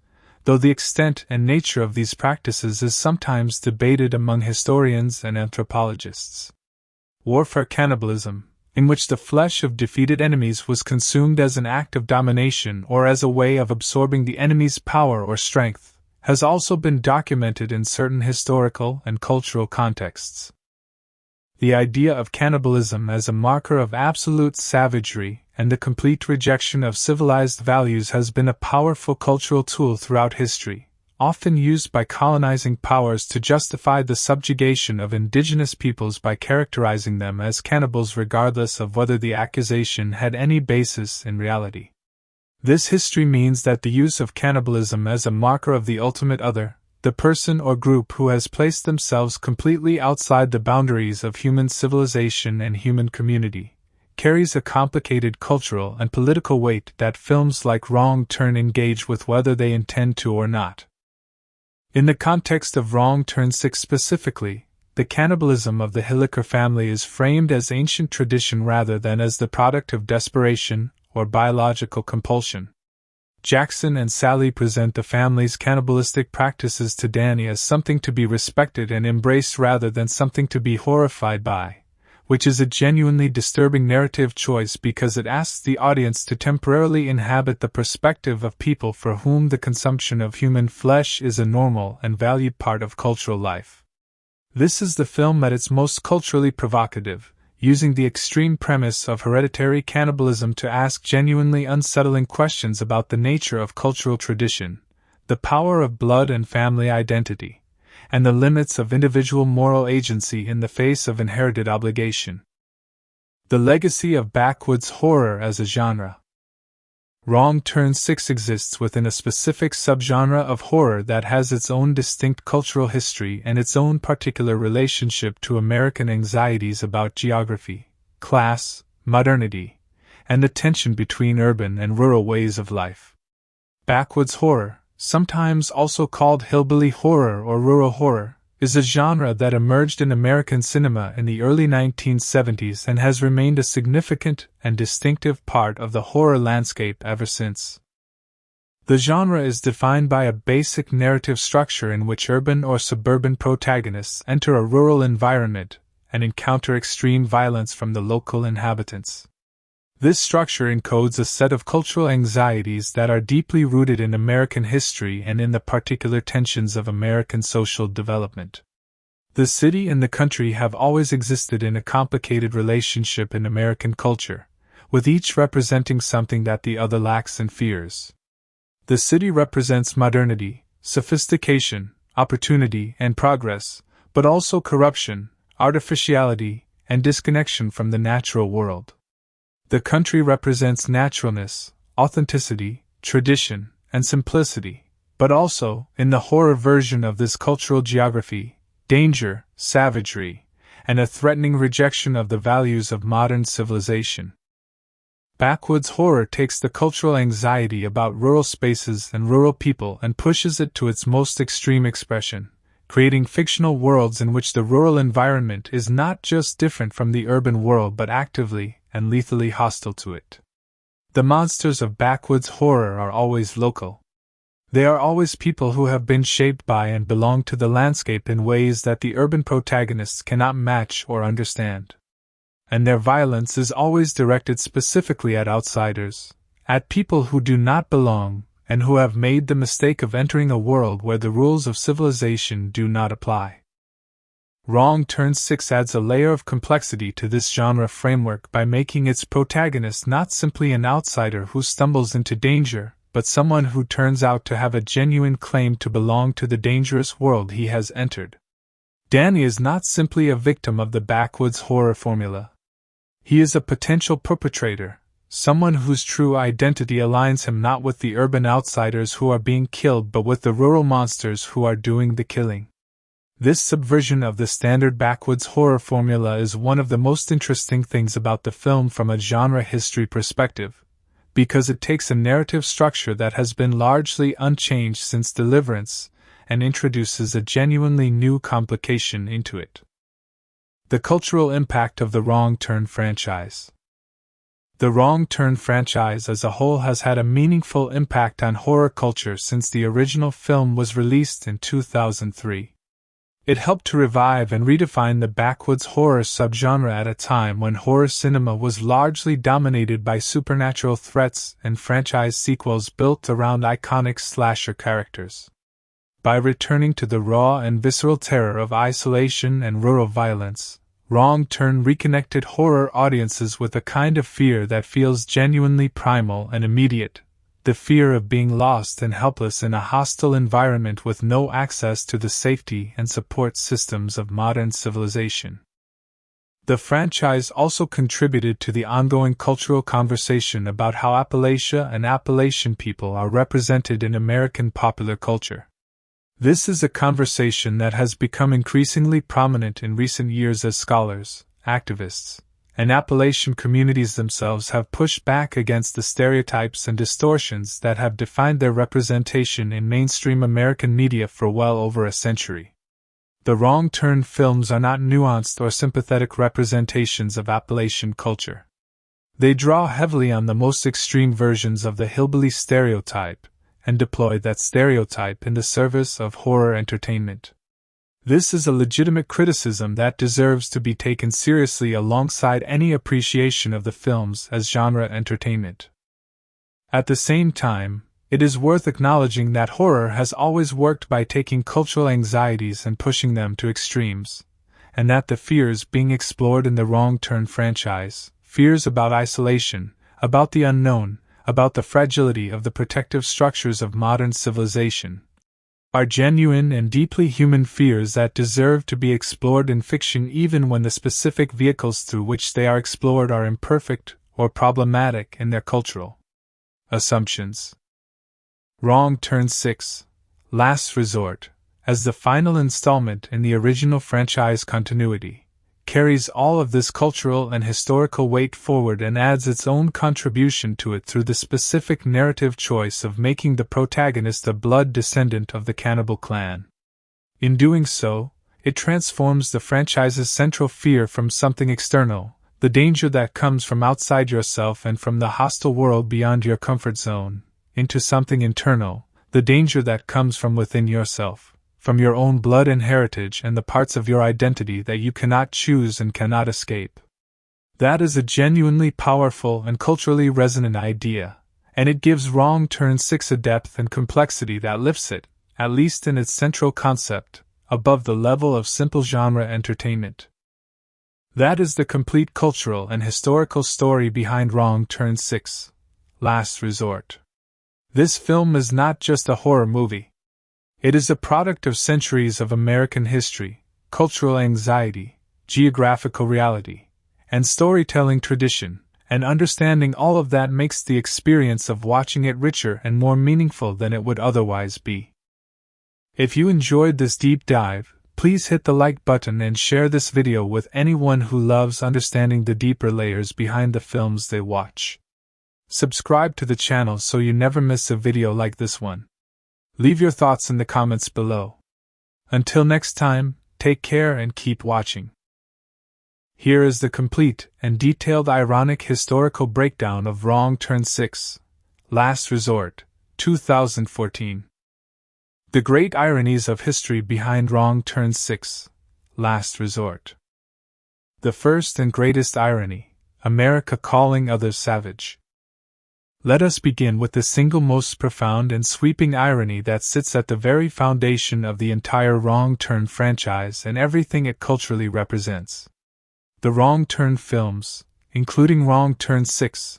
though the extent and nature of these practices is sometimes debated among historians and anthropologists. Warfare cannibalism, in which the flesh of defeated enemies was consumed as an act of domination or as a way of absorbing the enemy's power or strength, has also been documented in certain historical and cultural contexts. The idea of cannibalism as a marker of absolute savagery and the complete rejection of civilized values has been a powerful cultural tool throughout history, often used by colonizing powers to justify the subjugation of indigenous peoples by characterizing them as cannibals regardless of whether the accusation had any basis in reality. This history means that the use of cannibalism as a marker of the ultimate other, the person or group who has placed themselves completely outside the boundaries of human civilization and human community, carries a complicated cultural and political weight that films like Wrong Turn engage with whether they intend to or not. In the context of Wrong Turn 6 specifically, the cannibalism of the Hilliker family is framed as ancient tradition rather than as the product of desperation or biological compulsion. Jackson and Sally present the family's cannibalistic practices to Danny as something to be respected and embraced rather than something to be horrified by, which is a genuinely disturbing narrative choice because it asks the audience to temporarily inhabit the perspective of people for whom the consumption of human flesh is a normal and valued part of cultural life. This is the film at its most culturally provocative, using the extreme premise of hereditary cannibalism to ask genuinely unsettling questions about the nature of cultural tradition, the power of blood and family identity, and the limits of individual moral agency in the face of inherited obligation. The legacy of backwoods horror as a genre. Wrong Turn 6 exists within a specific subgenre of horror that has its own distinct cultural history and its own particular relationship to American anxieties about geography, class, modernity, and the tension between urban and rural ways of life. Backwoods horror, sometimes also called hillbilly horror or rural horror, is a genre that emerged in American cinema in the early 1970s and has remained a significant and distinctive part of the horror landscape ever since. The genre is defined by a basic narrative structure in which urban or suburban protagonists enter a rural environment and encounter extreme violence from the local inhabitants. This structure encodes a set of cultural anxieties that are deeply rooted in American history and in the particular tensions of American social development. The city and the country have always existed in a complicated relationship in American culture, with each representing something that the other lacks and fears. The city represents modernity, sophistication, opportunity, and progress, but also corruption, artificiality, and disconnection from the natural world. The country represents naturalness, authenticity, tradition, and simplicity, but also, in the horror version of this cultural geography, danger, savagery, and a threatening rejection of the values of modern civilization. Backwoods horror takes the cultural anxiety about rural spaces and rural people and pushes it to its most extreme expression, creating fictional worlds in which the rural environment is not just different from the urban world but actively and lethally hostile to it. The monsters of backwoods horror are always local. They are always people who have been shaped by and belong to the landscape in ways that the urban protagonists cannot match or understand. And their violence is always directed specifically at outsiders, at people who do not belong, and who have made the mistake of entering a world where the rules of civilization do not apply. Wrong Turn 6 adds a layer of complexity to this genre framework by making its protagonist not simply an outsider who stumbles into danger, but someone who turns out to have a genuine claim to belong to the dangerous world he has entered. Danny is not simply a victim of the backwoods horror formula. He is a potential perpetrator, someone whose true identity aligns him not with the urban outsiders who are being killed but with the rural monsters who are doing the killing. This subversion of the standard backwoods horror formula is one of the most interesting things about the film from a genre history perspective, because it takes a narrative structure that has been largely unchanged since Deliverance and introduces a genuinely new complication into it. The cultural impact of the Wrong Turn franchise. The Wrong Turn franchise as a whole has had a meaningful impact on horror culture since the original film was released in 2003. It helped to revive and redefine the backwoods horror subgenre at a time when horror cinema was largely dominated by supernatural threats and franchise sequels built around iconic slasher characters. By returning to the raw and visceral terror of isolation and rural violence, Wrong Turn reconnected horror audiences with a kind of fear that feels genuinely primal and immediate, the fear of being lost and helpless in a hostile environment with no access to the safety and support systems of modern civilization. The franchise also contributed to the ongoing cultural conversation about how Appalachia and Appalachian people are represented in American popular culture. This is a conversation that has become increasingly prominent in recent years as scholars, activists, and Appalachian communities themselves have pushed back against the stereotypes and distortions that have defined their representation in mainstream American media for well over a century. The Wrong Turn films are not nuanced or sympathetic representations of Appalachian culture. They draw heavily on the most extreme versions of the hillbilly stereotype and deploy that stereotype in the service of horror entertainment. This is a legitimate criticism that deserves to be taken seriously alongside any appreciation of the films as genre entertainment. At the same time, it is worth acknowledging that horror has always worked by taking cultural anxieties and pushing them to extremes, and that the fears being explored in the Wrong Turn franchise, fears about isolation, about the unknown, about the fragility of the protective structures of modern civilization, are genuine and deeply human fears that deserve to be explored in fiction even when the specific vehicles through which they are explored are imperfect or problematic in their cultural assumptions. Wrong Turn 6, Last Resort, as the final installment in the original franchise continuity, carries all of this cultural and historical weight forward and adds its own contribution to it through the specific narrative choice of making the protagonist a blood descendant of the cannibal clan. In doing so, it transforms the franchise's central fear from something external, the danger that comes from outside yourself and from the hostile world beyond your comfort zone, into something internal, the danger that comes from within yourself, from your own blood and heritage and the parts of your identity that you cannot choose and cannot escape. That is a genuinely powerful and culturally resonant idea, and it gives Wrong Turn 6 a depth and complexity that lifts it, at least in its central concept, above the level of simple genre entertainment. That is the complete cultural and historical story behind Wrong Turn 6, Last Resort. This film is not just a horror movie. It is a product of centuries of American history, cultural anxiety, geographical reality, and storytelling tradition, and understanding all of that makes the experience of watching it richer and more meaningful than it would otherwise be. If you enjoyed this deep dive, please hit the like button and share this video with anyone who loves understanding the deeper layers behind the films they watch. Subscribe to the channel so you never miss a video like this one. Leave your thoughts in the comments below. Until next time, take care and keep watching. Here is the complete and detailed ironic historical breakdown of Wrong Turn 6, Last Resort, 2014. The great ironies of history behind Wrong Turn 6, Last Resort. The first and greatest irony, America calling others savage. Let us begin with the single most profound and sweeping irony that sits at the very foundation of the entire Wrong Turn franchise and everything it culturally represents. The Wrong Turn films, including Wrong Turn 6,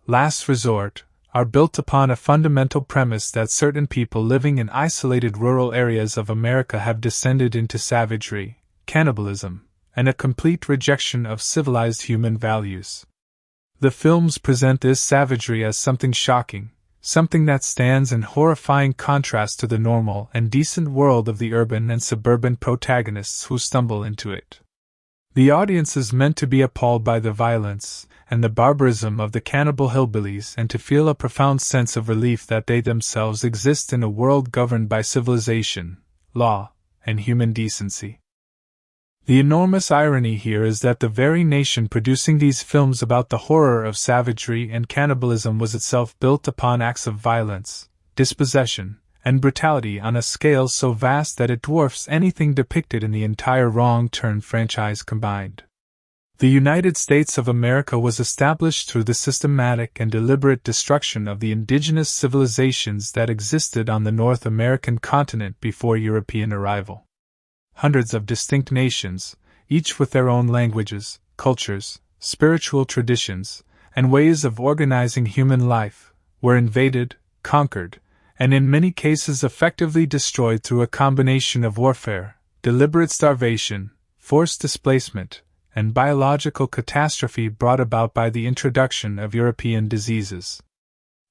Last Resort, are built upon a fundamental premise that certain people living in isolated rural areas of America have descended into savagery, cannibalism, and a complete rejection of civilized human values. The films present this savagery as something shocking, something that stands in horrifying contrast to the normal and decent world of the urban and suburban protagonists who stumble into it. The audience is meant to be appalled by the violence and the barbarism of the cannibal hillbillies and to feel a profound sense of relief that they themselves exist in a world governed by civilization, law, and human decency. The enormous irony here is that the very nation producing these films about the horror of savagery and cannibalism was itself built upon acts of violence, dispossession, and brutality on a scale so vast that it dwarfs anything depicted in the entire Wrong Turn franchise combined. The United States of America was established through the systematic and deliberate destruction of the indigenous civilizations that existed on the North American continent before European arrival. Hundreds of distinct nations, each with their own languages, cultures, spiritual traditions, and ways of organizing human life, were invaded, conquered, and in many cases effectively destroyed through a combination of warfare, deliberate starvation, forced displacement, and biological catastrophe brought about by the introduction of European diseases.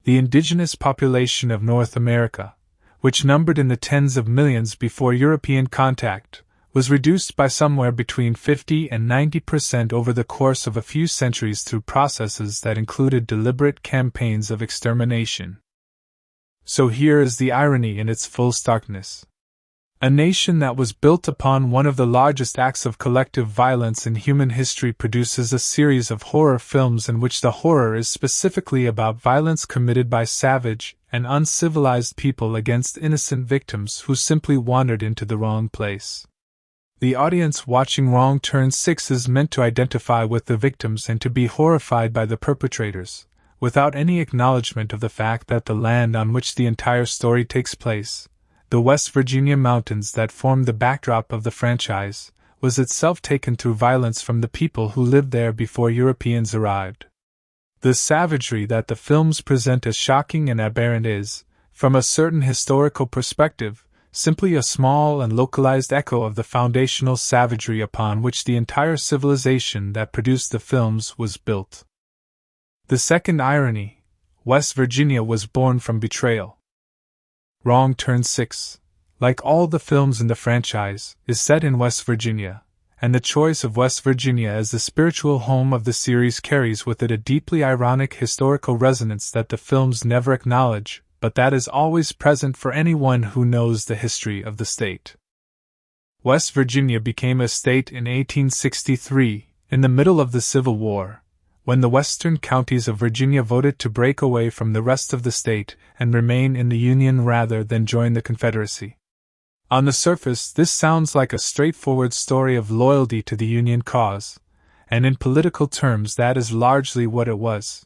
The indigenous population of North America, which numbered in the tens of millions before European contact, was reduced by somewhere between 50 and 90% over the course of a few centuries through processes that included deliberate campaigns of extermination. So here is the irony in its full starkness. A nation that was built upon one of the largest acts of collective violence in human history produces a series of horror films in which the horror is specifically about violence committed by savage and uncivilized people against innocent victims who simply wandered into the wrong place. The audience watching Wrong Turn 6 is meant to identify with the victims and to be horrified by the perpetrators, without any acknowledgement of the fact that the land on which the entire story takes place, the West Virginia mountains that form the backdrop of the franchise, was itself taken through violence from the people who lived there before Europeans arrived. The savagery that the films present as shocking and aberrant is, from a certain historical perspective, simply a small and localized echo of the foundational savagery upon which the entire civilization that produced the films was built. The second irony: West Virginia was born from betrayal. Wrong Turn 6, like all the films in the franchise, is set in West Virginia, and the choice of West Virginia as the spiritual home of the series carries with it a deeply ironic historical resonance that the films never acknowledge, but that is always present for anyone who knows the history of the state. West Virginia became a state in 1863, in the middle of the Civil War, when the western counties of Virginia voted to break away from the rest of the state and remain in the Union rather than join the Confederacy. On the surface, this sounds like a straightforward story of loyalty to the Union cause, and in political terms that is largely what it was.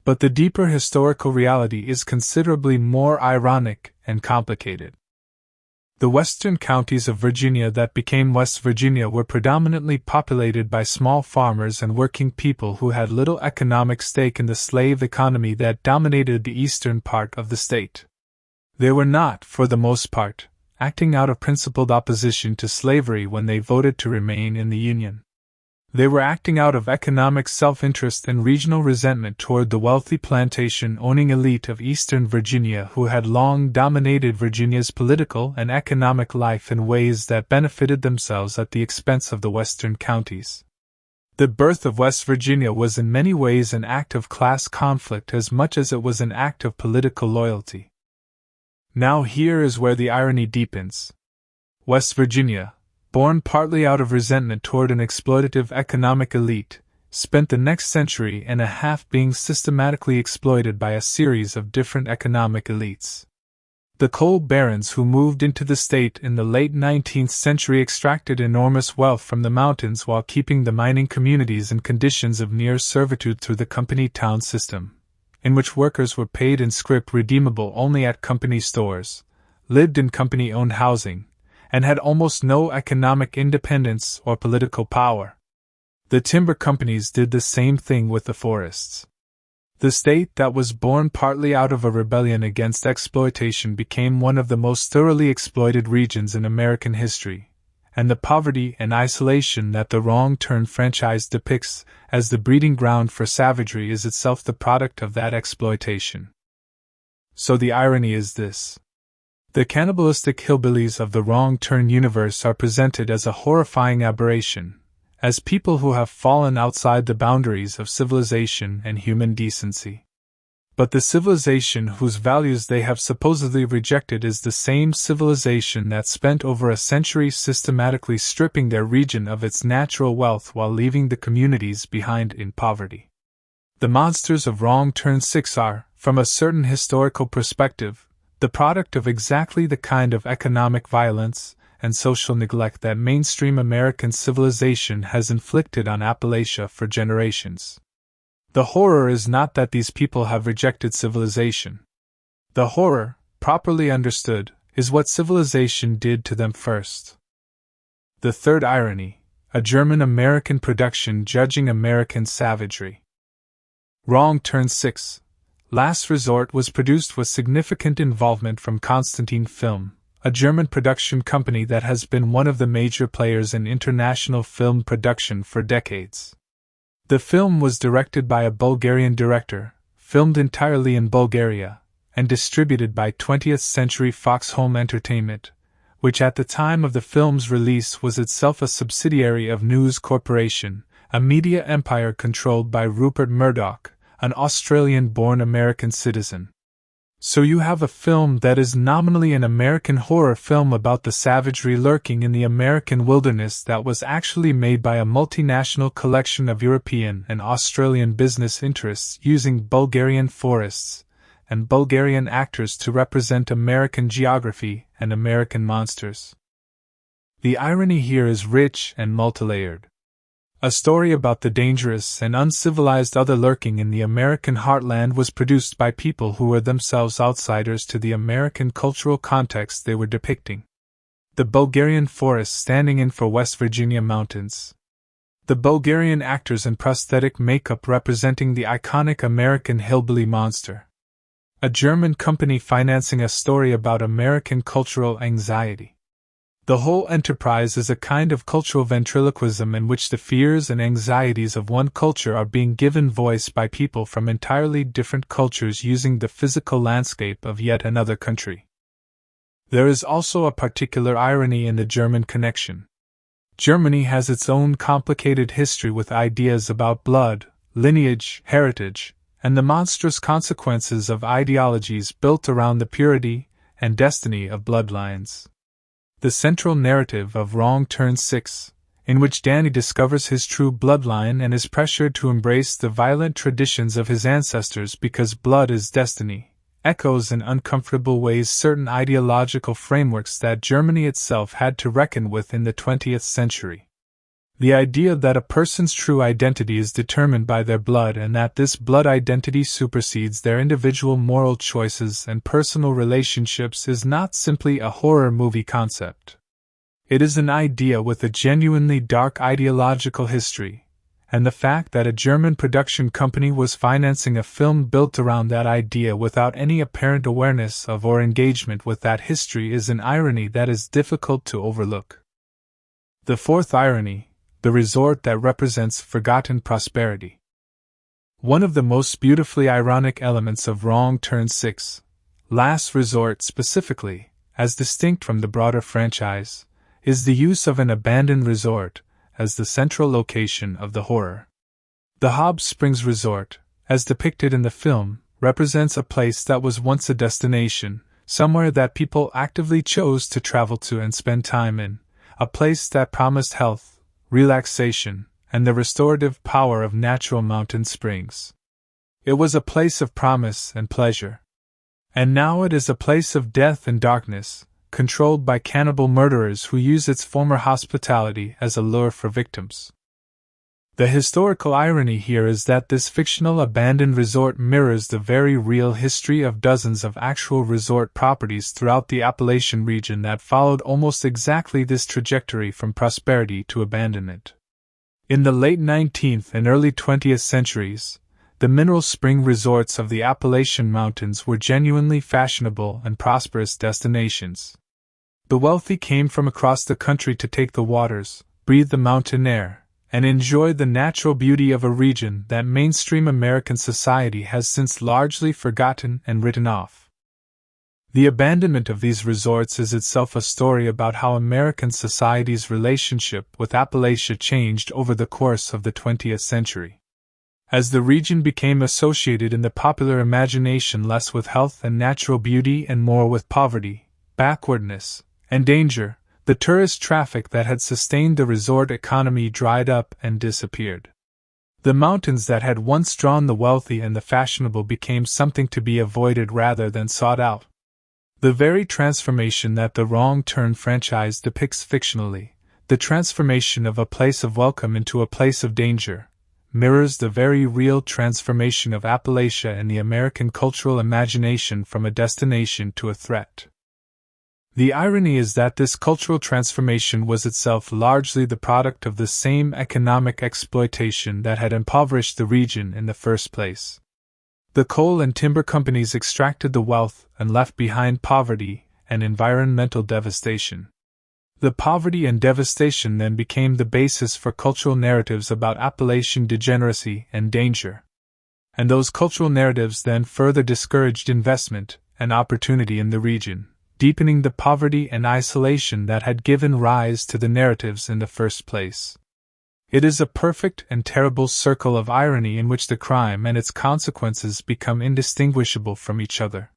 But the deeper historical reality is considerably more ironic and complicated. The western counties of Virginia that became West Virginia were predominantly populated by small farmers and working people who had little economic stake in the slave economy that dominated the eastern part of the state. They were not, for the most part, acting out of principled opposition to slavery when they voted to remain in the Union. They were acting out of economic self-interest and regional resentment toward the wealthy plantation-owning elite of eastern Virginia who had long dominated Virginia's political and economic life in ways that benefited themselves at the expense of the western counties. The birth of West Virginia was in many ways an act of class conflict as much as it was an act of political loyalty. Now here is where the irony deepens. West Virginia, born partly out of resentment toward an exploitative economic elite, spent the next century and a half being systematically exploited by a series of different economic elites. The coal barons who moved into the state in the late 19th century extracted enormous wealth from the mountains while keeping the mining communities in conditions of near servitude through the company town system, in which workers were paid in scrip redeemable only at company stores, lived in company-owned housing, and had almost no economic independence or political power. The timber companies did the same thing with the forests. The state that was born partly out of a rebellion against exploitation became one of the most thoroughly exploited regions in American history, and the poverty and isolation that the Wrong Turn franchise depicts as the breeding ground for savagery is itself the product of that exploitation. So the irony is this. The cannibalistic hillbillies of the Wrong Turn universe are presented as a horrifying aberration, as people who have fallen outside the boundaries of civilization and human decency. But the civilization whose values they have supposedly rejected is the same civilization that spent over a century systematically stripping their region of its natural wealth while leaving the communities behind in poverty. The monsters of Wrong Turn 6 are, from a certain historical perspective, the product of exactly the kind of economic violence and social neglect that mainstream American civilization has inflicted on Appalachia for generations. The horror is not that these people have rejected civilization. The horror, properly understood, is what civilization did to them first. The third irony, a German-American production judging American savagery. Wrong Turn 6. Last Resort was produced with significant involvement from Constantine Film, a German production company that has been one of the major players in international film production for decades. The film was directed by a Bulgarian director, filmed entirely in Bulgaria, and distributed by 20th Century Fox Home Entertainment, which at the time of the film's release was itself a subsidiary of News Corporation, a media empire controlled by Rupert Murdoch, an Australian-born American citizen. So you have a film that is nominally an American horror film about the savagery lurking in the American wilderness that was actually made by a multinational collection of European and Australian business interests using Bulgarian forests and Bulgarian actors to represent American geography and American monsters. The irony here is rich and multilayered. A story about the dangerous and uncivilized other lurking in the American heartland was produced by people who were themselves outsiders to the American cultural context they were depicting. The Bulgarian forest standing in for West Virginia mountains. The Bulgarian actors in prosthetic makeup representing the iconic American hillbilly monster. A German company financing a story about American cultural anxiety. The whole enterprise is a kind of cultural ventriloquism in which the fears and anxieties of one culture are being given voice by people from entirely different cultures using the physical landscape of yet another country. There is also a particular irony in the German connection. Germany has its own complicated history with ideas about blood, lineage, heritage, and the monstrous consequences of ideologies built around the purity and destiny of bloodlines. The central narrative of Wrong Turn 6, in which Danny discovers his true bloodline and is pressured to embrace the violent traditions of his ancestors because blood is destiny, echoes in uncomfortable ways certain ideological frameworks that Germany itself had to reckon with in the 20th century. The idea that a person's true identity is determined by their blood and that this blood identity supersedes their individual moral choices and personal relationships is not simply a horror movie concept. It is an idea with a genuinely dark ideological history, and the fact that a German production company was financing a film built around that idea without any apparent awareness of or engagement with that history is an irony that is difficult to overlook. The fourth irony, the resort that represents forgotten prosperity. One of the most beautifully ironic elements of Wrong Turn 6, Last Resort specifically, as distinct from the broader franchise, is the use of an abandoned resort as the central location of the horror. The Hobbs Springs Resort, as depicted in the film, represents a place that was once a destination, somewhere that people actively chose to travel to and spend time in, a place that promised health, relaxation, and the restorative power of natural mountain springs. It was a place of promise and pleasure. And now it is a place of death and darkness, controlled by cannibal murderers who use its former hospitality as a lure for victims. The historical irony here is that this fictional abandoned resort mirrors the very real history of dozens of actual resort properties throughout the Appalachian region that followed almost exactly this trajectory from prosperity to abandonment. In the late 19th and early 20th centuries, the mineral spring resorts of the Appalachian Mountains were genuinely fashionable and prosperous destinations. The wealthy came from across the country to take the waters, breathe the mountain air, and enjoy the natural beauty of a region that mainstream American society has since largely forgotten and written off. The abandonment of these resorts is itself a story about how American society's relationship with Appalachia changed over the course of the 20th century. As the region became associated in the popular imagination less with health and natural beauty and more with poverty, backwardness, and danger, the tourist traffic that had sustained the resort economy dried up and disappeared. The mountains that had once drawn the wealthy and the fashionable became something to be avoided rather than sought out. The very transformation that the Wrong Turn franchise depicts fictionally, the transformation of a place of welcome into a place of danger, mirrors the very real transformation of Appalachia in the American cultural imagination from a destination to a threat. The irony is that this cultural transformation was itself largely the product of the same economic exploitation that had impoverished the region in the first place. The coal and timber companies extracted the wealth and left behind poverty and environmental devastation. The poverty and devastation then became the basis for cultural narratives about Appalachian degeneracy and danger. And those cultural narratives then further discouraged investment and opportunity in the region, deepening the poverty and isolation that had given rise to the narratives in the first place. It is a perfect and terrible circle of irony in which the crime and its consequences become indistinguishable from each other.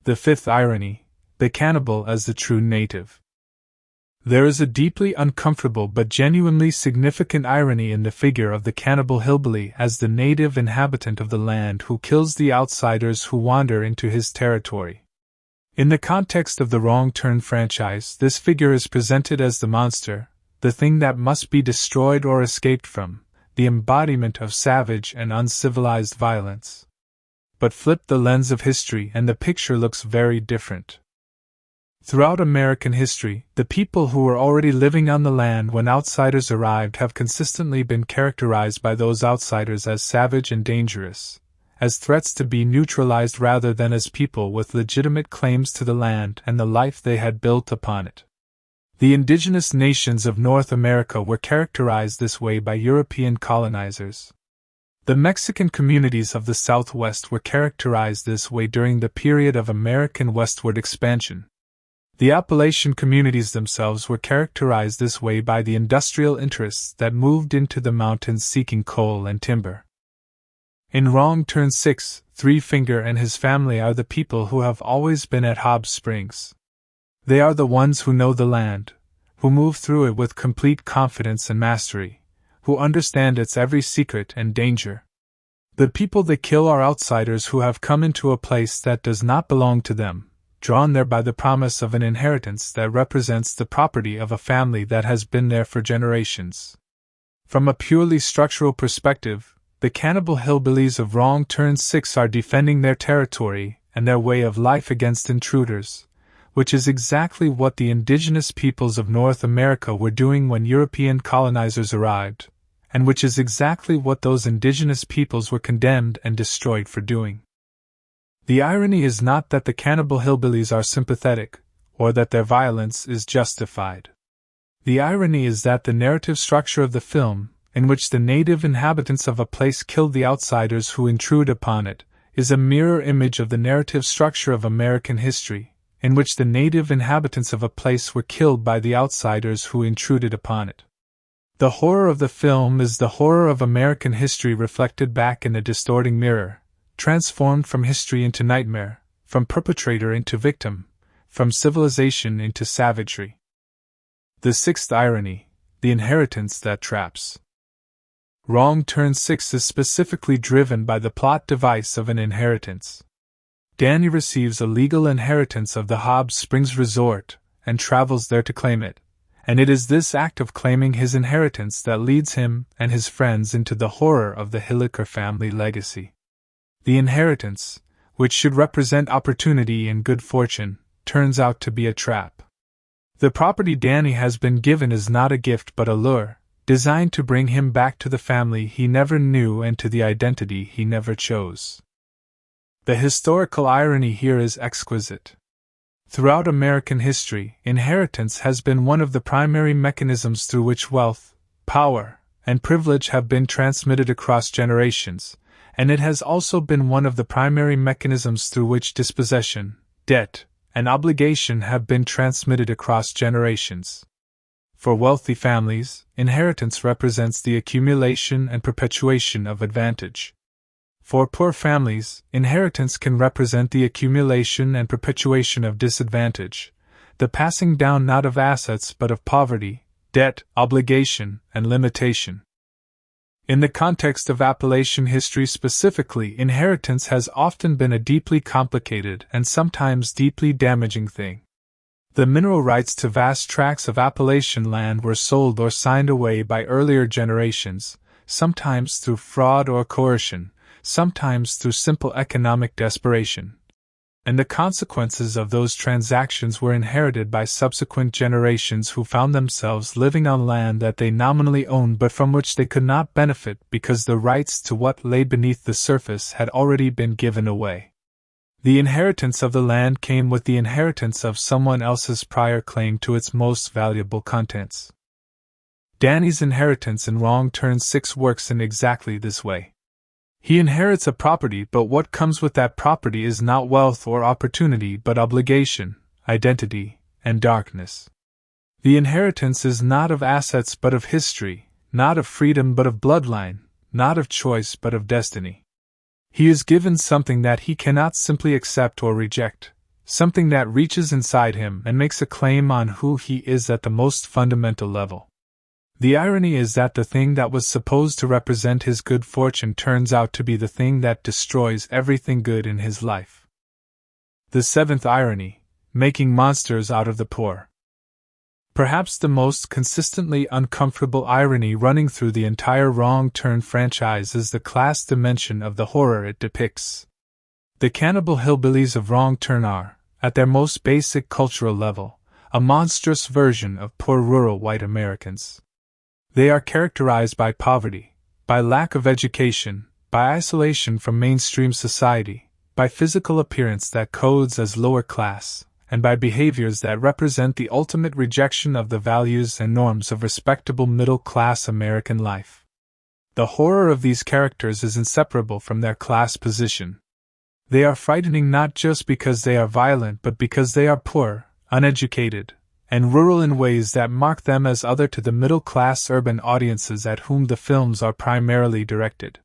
The fifth irony, the cannibal as the true native. There is a deeply uncomfortable but genuinely significant irony in the figure of the cannibal hillbilly as the native inhabitant of the land who kills the outsiders who wander into his territory. In the context of the Wrong Turn franchise, this figure is presented as the monster, the thing that must be destroyed or escaped from, the embodiment of savage and uncivilized violence. But flip the lens of history and the picture looks very different. Throughout American history, the people who were already living on the land when outsiders arrived have consistently been characterized by those outsiders as savage and dangerous, as threats to be neutralized rather than as people with legitimate claims to the land and the life they had built upon it. The indigenous nations of North America were characterized this way by European colonizers. The Mexican communities of the Southwest were characterized this way during the period of American westward expansion. The Appalachian communities themselves were characterized this way by the industrial interests that moved into the mountains seeking coal and timber. In Wrong Turn 6, Three Finger and his family are the people who have always been at Hobbs Springs. They are the ones who know the land, who move through it with complete confidence and mastery, who understand its every secret and danger. The people they kill are outsiders who have come into a place that does not belong to them, drawn there by the promise of an inheritance that represents the property of a family that has been there for generations. From a purely structural perspective, the cannibal hillbillies of Wrong Turn 6 are defending their territory and their way of life against intruders, which is exactly what the indigenous peoples of North America were doing when European colonizers arrived, and which is exactly what those indigenous peoples were condemned and destroyed for doing. The irony is not that the cannibal hillbillies are sympathetic, or that their violence is justified. The irony is that the narrative structure of the film, in which the native inhabitants of a place killed the outsiders who intrude upon it, is a mirror image of the narrative structure of American history, in which the native inhabitants of a place were killed by the outsiders who intruded upon it. The horror of the film is the horror of American history reflected back in a distorting mirror, transformed from history into nightmare, from perpetrator into victim, from civilization into savagery. The sixth irony, the inheritance that traps. Wrong Turn 6 is specifically driven by the plot device of an inheritance. Danny receives a legal inheritance of the Hobbs Springs Resort and travels there to claim it, and it is this act of claiming his inheritance that leads him and his friends into the horror of the Hilliker family legacy. The inheritance, which should represent opportunity and good fortune, turns out to be a trap. The property Danny has been given is not a gift but a lure, designed to bring him back to the family he never knew and to the identity he never chose. The historical irony here is exquisite. Throughout American history, inheritance has been one of the primary mechanisms through which wealth, power, and privilege have been transmitted across generations, and it has also been one of the primary mechanisms through which dispossession, debt, and obligation have been transmitted across generations. For wealthy families, inheritance represents the accumulation and perpetuation of advantage. For poor families, inheritance can represent the accumulation and perpetuation of disadvantage, the passing down not of assets but of poverty, debt, obligation, and limitation. In the context of Appalachian history specifically, inheritance has often been a deeply complicated and sometimes deeply damaging thing. The mineral rights to vast tracts of Appalachian land were sold or signed away by earlier generations, sometimes through fraud or coercion, sometimes through simple economic desperation. And the consequences of those transactions were inherited by subsequent generations who found themselves living on land that they nominally owned but from which they could not benefit because the rights to what lay beneath the surface had already been given away. The inheritance of the land came with the inheritance of someone else's prior claim to its most valuable contents. Danny's inheritance in Wrong Turn 6 works in exactly this way. He inherits a property, but what comes with that property is not wealth or opportunity but obligation, identity, and darkness. The inheritance is not of assets but of history, not of freedom but of bloodline, not of choice but of destiny. He is given something that he cannot simply accept or reject, something that reaches inside him and makes a claim on who he is at the most fundamental level. The irony is that the thing that was supposed to represent his good fortune turns out to be the thing that destroys everything good in his life. The seventh irony, making monsters out of the poor. Perhaps the most consistently uncomfortable irony running through the entire Wrong Turn franchise is the class dimension of the horror it depicts. The cannibal hillbillies of Wrong Turn are, at their most basic cultural level, a monstrous version of poor rural white Americans. They are characterized by poverty, by lack of education, by isolation from mainstream society, by physical appearance that codes as lower class, and by behaviors that represent the ultimate rejection of the values and norms of respectable middle-class American life. The horror of these characters is inseparable from their class position. They are frightening not just because they are violent but because they are poor, uneducated, and rural in ways that mark them as other to the middle-class urban audiences at whom the films are primarily directed.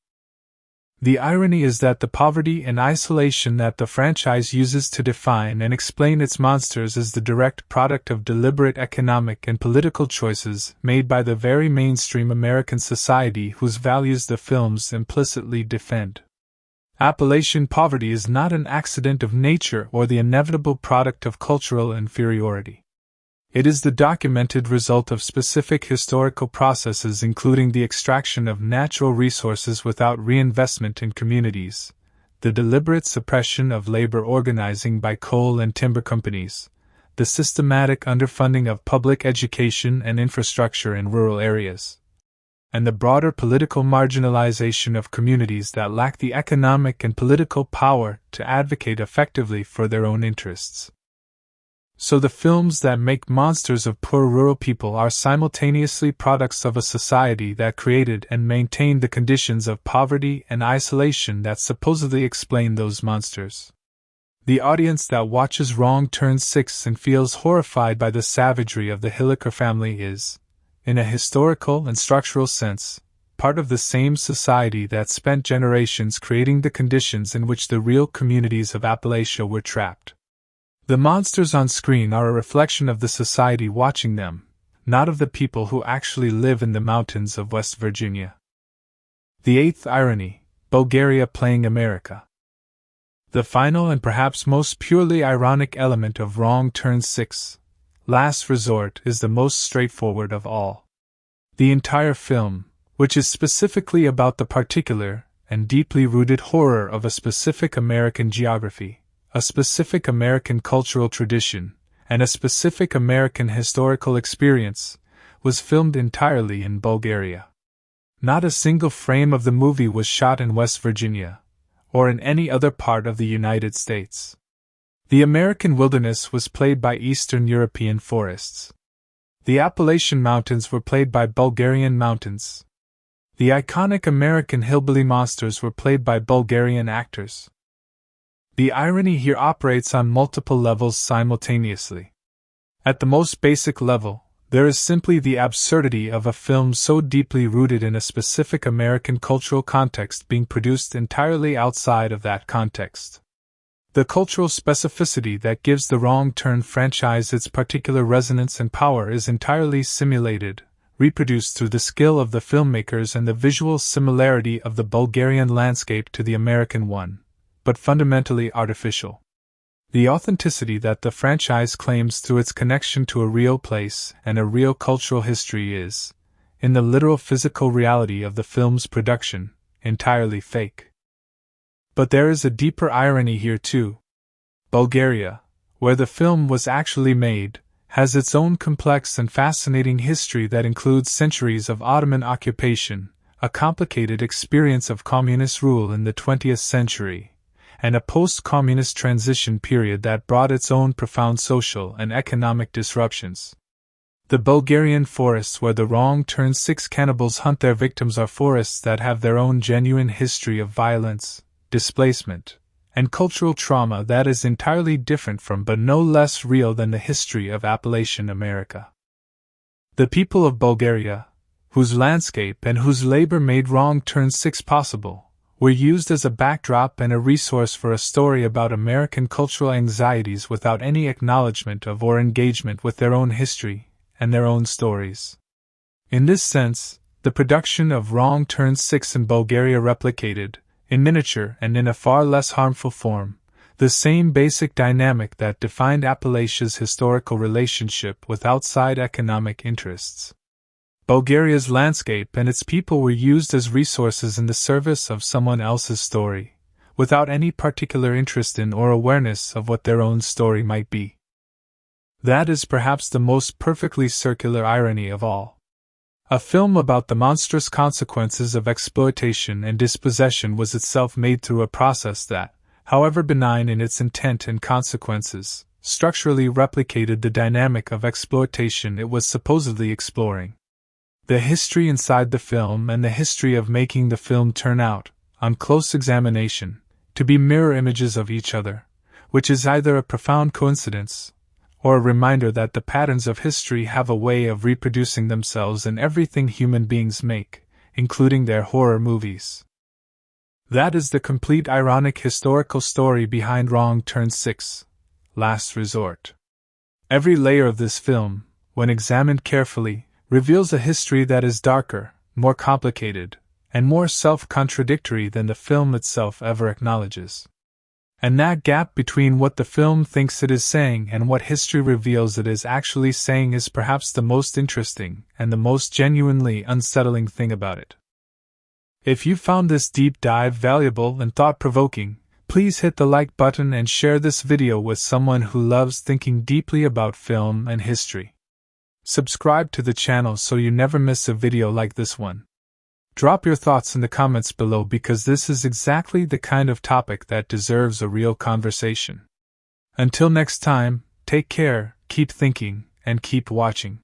The irony is that the poverty and isolation that the franchise uses to define and explain its monsters is the direct product of deliberate economic and political choices made by the very mainstream American society whose values the films implicitly defend. Appalachian poverty is not an accident of nature or the inevitable product of cultural inferiority. It is the documented result of specific historical processes including the extraction of natural resources without reinvestment in communities, the deliberate suppression of labor organizing by coal and timber companies, the systematic underfunding of public education and infrastructure in rural areas, and the broader political marginalization of communities that lack the economic and political power to advocate effectively for their own interests. So the films that make monsters of poor rural people are simultaneously products of a society that created and maintained the conditions of poverty and isolation that supposedly explain those monsters. The audience that watches Wrong Turn 6 and feels horrified by the savagery of the Hilliker family is, in a historical and structural sense, part of the same society that spent generations creating the conditions in which the real communities of Appalachia were trapped. The monsters on screen are a reflection of the society watching them, not of the people who actually live in the mountains of West Virginia. The eighth irony, Bulgaria playing America. The final and perhaps most purely ironic element of Wrong Turn 6, Last Resort, is the most straightforward of all. The entire film, which is specifically about the particular and deeply rooted horror of a specific American geography, a specific American cultural tradition, and a specific American historical experience, was filmed entirely in Bulgaria. Not a single frame of the movie was shot in West Virginia, or in any other part of the United States. The American wilderness was played by Eastern European forests. The Appalachian Mountains were played by Bulgarian mountains. The iconic American hillbilly monsters were played by Bulgarian actors. The irony here operates on multiple levels simultaneously. At the most basic level, there is simply the absurdity of a film so deeply rooted in a specific American cultural context being produced entirely outside of that context. The cultural specificity that gives the Wrong Turn franchise its particular resonance and power is entirely simulated, reproduced through the skill of the filmmakers and the visual similarity of the Bulgarian landscape to the American one, but fundamentally artificial. The authenticity that the franchise claims through its connection to a real place and a real cultural history is, in the literal physical reality of the film's production, entirely fake. But there is a deeper irony here too. Bulgaria, where the film was actually made, has its own complex and fascinating history that includes centuries of Ottoman occupation, a complicated experience of communist rule in the 20th century, and a post-communist transition period that brought its own profound social and economic disruptions. The Bulgarian forests where the Wrong Turn 6 cannibals hunt their victims are forests that have their own genuine history of violence, displacement, and cultural trauma that is entirely different from but no less real than the history of Appalachian America. The people of Bulgaria, whose landscape and whose labor made Wrong Turn 6 possible, were used as a backdrop and a resource for a story about American cultural anxieties without any acknowledgement of or engagement with their own history and their own stories. In this sense, the production of Wrong Turn 6 in Bulgaria replicated, in miniature and in a far less harmful form, the same basic dynamic that defined Appalachia's historical relationship with outside economic interests. Bulgaria's landscape and its people were used as resources in the service of someone else's story, without any particular interest in or awareness of what their own story might be. That is perhaps the most perfectly circular irony of all. A film about the monstrous consequences of exploitation and dispossession was itself made through a process that, however benign in its intent and consequences, structurally replicated the dynamic of exploitation it was supposedly exploring. The history inside the film and the history of making the film turn out, on close examination, to be mirror images of each other, which is either a profound coincidence, or a reminder that the patterns of history have a way of reproducing themselves in everything human beings make, including their horror movies. That is the complete ironic historical story behind Wrong Turn 6, Last Resort. Every layer of this film, when examined carefully, reveals a history that is darker, more complicated, and more self-contradictory than the film itself ever acknowledges. And that gap between what the film thinks it is saying and what history reveals it is actually saying is perhaps the most interesting and the most genuinely unsettling thing about it. If you found this deep dive valuable and thought-provoking, please hit the like button and share this video with someone who loves thinking deeply about film and history. Subscribe to the channel so you never miss a video like this one. Drop your thoughts in the comments below because this is exactly the kind of topic that deserves a real conversation. Until next time, take care, keep thinking, and keep watching.